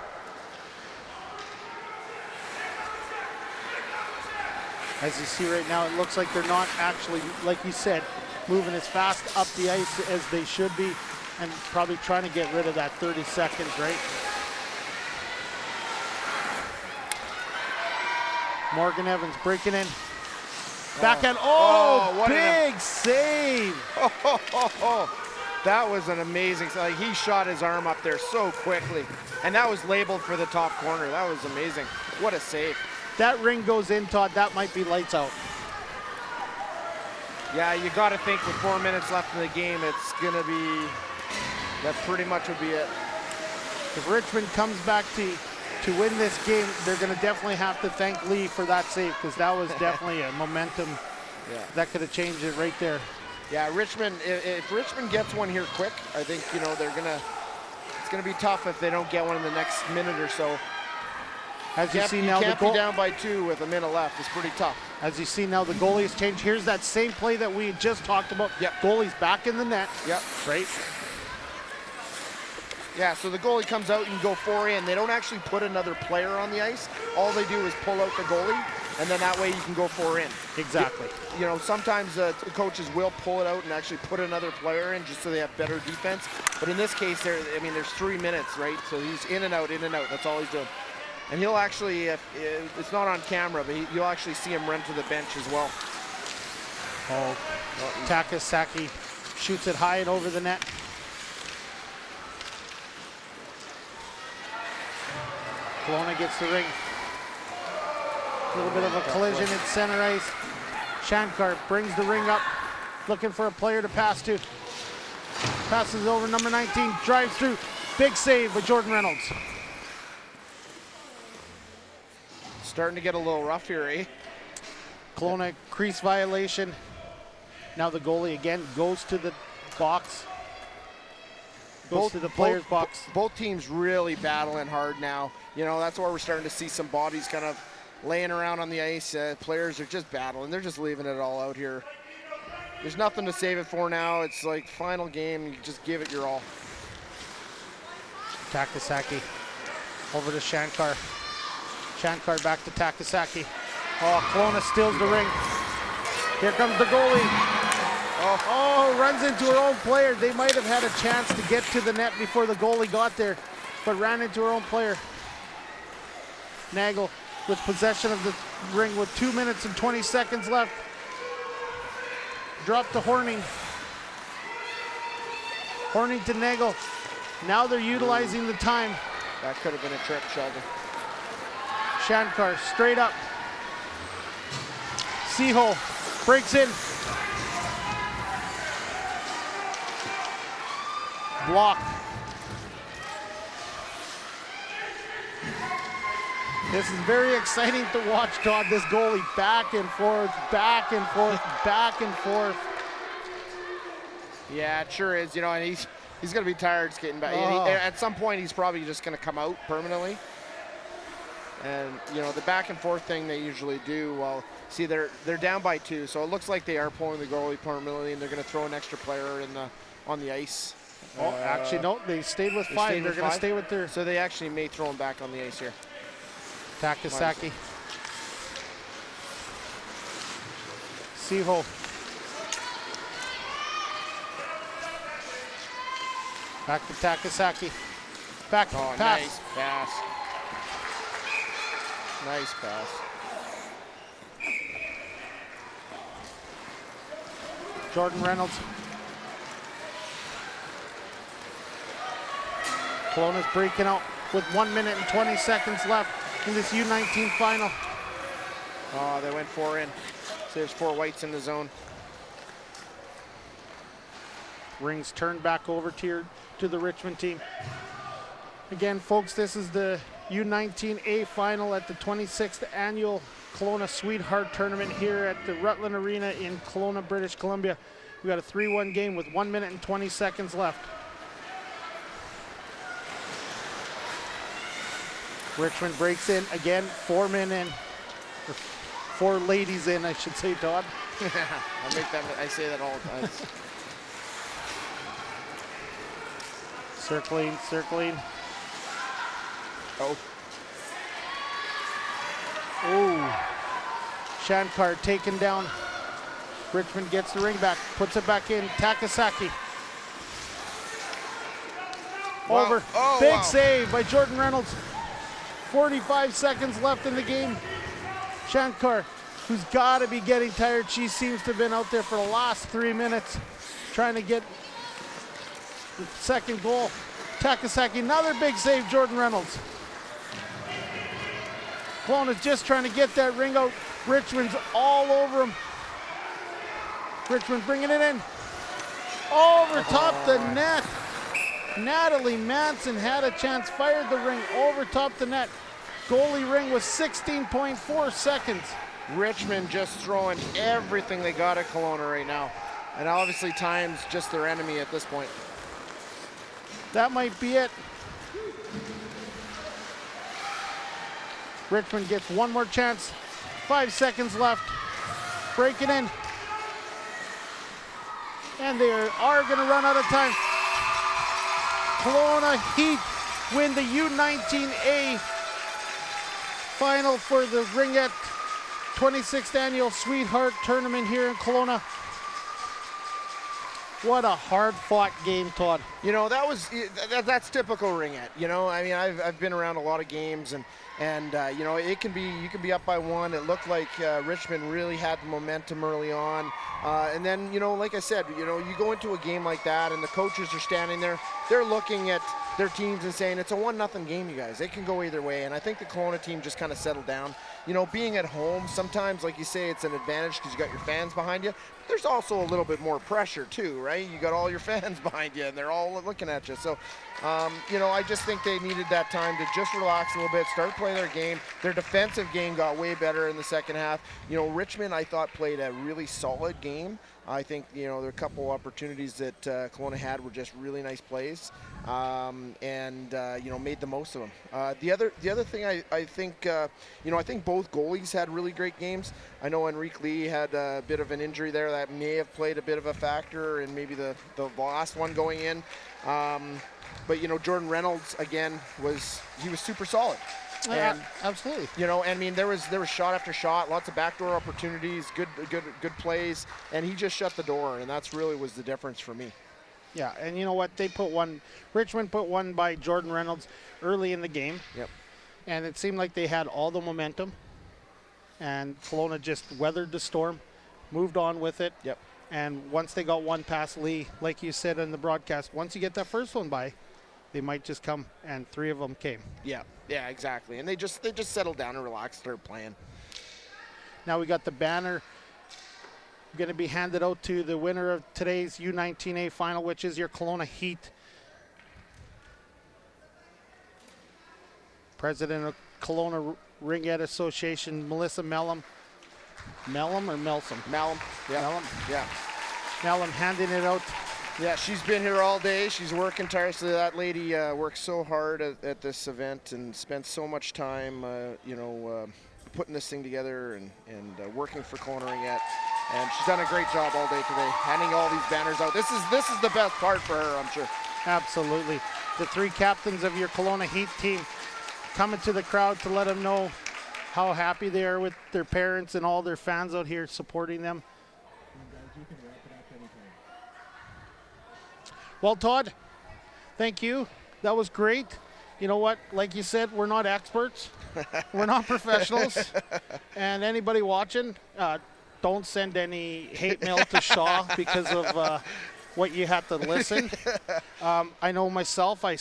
As you see right now, it looks like they're not actually, like you said, moving as fast up the ice as they should be, and probably trying to get rid of that 30 seconds, right? Morgan Evans breaking in. Backhand. Oh, big save. That was an amazing, like he shot his arm up there so quickly. And that was labeled for the top corner. That was amazing. What a save. That ring goes in, Todd. That might be lights out. Yeah, you got to think with 4 minutes left in the game, it's going to be, that pretty much would be it. If Richmond comes back to win this game, they're going to definitely have to thank Lee for that save, because that was definitely a momentum that could have changed it right there. Yeah, Richmond, if Richmond gets one here quick, I think, you know, it's going to be tough if they don't get one in the next minute or so. As you see now, you can't be down by 2 with a minute left. It's pretty tough. As you see now, the goalie has changed. Here's that same play that we just talked about. Yep. Goalie's back in the net. Yep. Right? Yeah, so the goalie comes out and go 4 in. They don't actually put another player on the ice. All they do is pull out the goalie, and then that way you can go 4 in. Exactly. You know, sometimes coaches will pull it out and actually put another player in just so they have better defense. But in this case, there's 3 minutes, right? So he's in and out, in and out. That's all he's doing. And he'll actually, it's not on camera, but you'll actually see him run to the bench as well. Oh, Takasaki shoots it high and over the net. Kelowna gets the ring. A little bit of a collision at center ice. Shankar brings the ring up, looking for a player to pass to. Passes over number 19, drives through. Big save by Jordan Reynolds. Starting to get a little rough here, eh? Kelowna crease violation. Now the goalie again goes to the box. Goes to the player's box. Both teams really battling hard now. You know, that's why we're starting to see some bodies kind of laying around on the ice. Players are just battling. They're just leaving it all out here. There's nothing to save it for now. It's like final game. You just give it your all. Takasaki over to Shankar. Shankar back to Takasaki. Oh, Kelowna steals the ring. Here comes the goalie. Oh, runs into her own player. They might have had a chance to get to the net before the goalie got there, but ran into her own player. Nagel with possession of the ring with 2 minutes and 20 seconds left. Drop to Horning. Horning to Nagel. Now they're utilizing the time. That could have been a trip, Sheldon. Shankar straight up. Seahole breaks in. Block. This is very exciting to watch, Todd. This goalie back and forth, back and forth, back and forth. Yeah, it sure is. You know, and he's going to be tired skating back. At some point, he's probably just going to come out permanently. And, you know, the back and forth thing they usually do, well, see, they're down by 2, so it looks like they are pulling the goalie permanently, and they're going to throw an extra player on the ice. Oh, actually, no, they stayed with 5. They're going to stay with their... So they actually may throw him back on the ice here. Takasaki. Seahole. Back to Takasaki. Back, pass. Nice pass. Nice pass. Jordan Reynolds. Kelowna's breaking out with 1 minute and 20 seconds left in this U19 final. Oh, they went 4 in. So there's 4 whites in the zone. Rings turned back over to the Richmond team. Again, folks, this is the U19A Final at the 26th annual Kelowna Sweetheart Tournament here at the Rutland Arena in Kelowna, British Columbia. We got a 3-1 game with 1 minute and 20 seconds left. Richmond breaks in again, 4 men in, or 4 ladies in, I should say, Todd. I say that all the time. Circling. Oh. Shankar taken down. Richmond gets the ring back, puts it back in. Takasaki. Wow. Over. Oh, Big wow. save by Jordan Reynolds. 45 seconds left in the game. Shankar, who's got to be getting tired. She seems to have been out there for the last 3 minutes trying to get the second goal. Takasaki, another big save, Jordan Reynolds. Kelowna's just trying to get that ring out. Richmond's all over him. Richmond bringing it in. Over top the net. Natalie Manson had a chance, fired the ring over top the net. Goalie ring was 16.4 seconds. Richmond just throwing everything they got at Kelowna right now. And obviously time's just their enemy at this point. That might be it. Richmond gets one more chance. 5 seconds left. Break it in. And they are going to run out of time. Kelowna Heat win the U19A Final for the Ringette 26th Annual Sweetheart Tournament here in Kelowna. What a hard-fought game, Todd. You know, that's typical Ringette. You know, I mean, I've been around a lot of games, and you know, you can be up by 1. It looked like Richmond really had the momentum early on, and then, you know, like I said, you know, you go into a game like that, and the coaches are standing there. They're looking at their teams and saying it's a 1-0 game, you guys. It can go either way, and I think the Kelowna team just kind of settled down. You know, being at home, sometimes, like you say, it's an advantage because you got your fans behind you. There's also a little bit more pressure too, right? You got all your fans behind you, and they're all looking at you. So, you know, I just think they needed that time to just relax a little bit, start playing their game. Their defensive game got way better in the second half. You know, Richmond, I thought, played a really solid game. I think, you know, there are a couple opportunities that Kelowna had were just really nice plays, and you know, made the most of them. The other thing I think, you know, I think both goalies had really great games. I know Enrique Lee had a bit of an injury there that may have played a bit of a factor in maybe the last one going in. But, you know, Jordan Reynolds, again, was super solid. And, absolutely. You know, I mean, there was shot after shot, lots of backdoor opportunities, good plays, and he just shut the door, and that's really was the difference for me. Yeah, and you know what? Richmond put one by Jordan Reynolds early in the game. Yep. And it seemed like they had all the momentum, and Kelowna just weathered the storm, moved on with it. Yep. And once they got one past Lee, like you said in the broadcast, once you get that first one by, they might just come, and 3 of them came. Yeah, exactly. And they just settled down and relaxed, started playing. Now we got the banner going to be handed out to the winner of today's U19A Final, which is your Kelowna Heat. President of Kelowna Ringette Association, Melissa Mellum. Mellum or Melsom? Malum. Yeah. Mellum. Yeah. Mellum handing it out. Yeah, she's been here all day. She's working tirelessly. That lady works so hard at this event and spent so much time, you know, putting this thing together and working for Kelowna Ringette. And she's done a great job all day today, handing all these banners out. This is the best part for her, I'm sure. Absolutely. The 3 captains of your Kelowna Heat team coming to the crowd to let them know how happy they are with their parents and all their fans out here supporting them. Well, Todd, thank you. That was great. You know what? Like you said, we're not experts. We're not professionals. And anybody watching, don't send any hate mail to Shaw because of what you had to listen. I know myself, a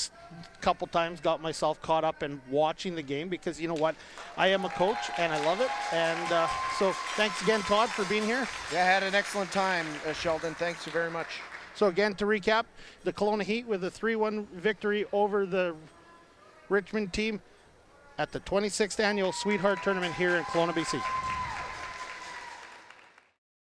couple times got myself caught up in watching the game because, you know what, I am a coach and I love it. And so thanks again, Todd, for being here. Yeah, I had an excellent time, Sheldon. Thanks you very much. So again, to recap, the Kelowna Heat with a 3-1 victory over the Richmond team at the 26th Annual Sweetheart Tournament here in Kelowna, BC.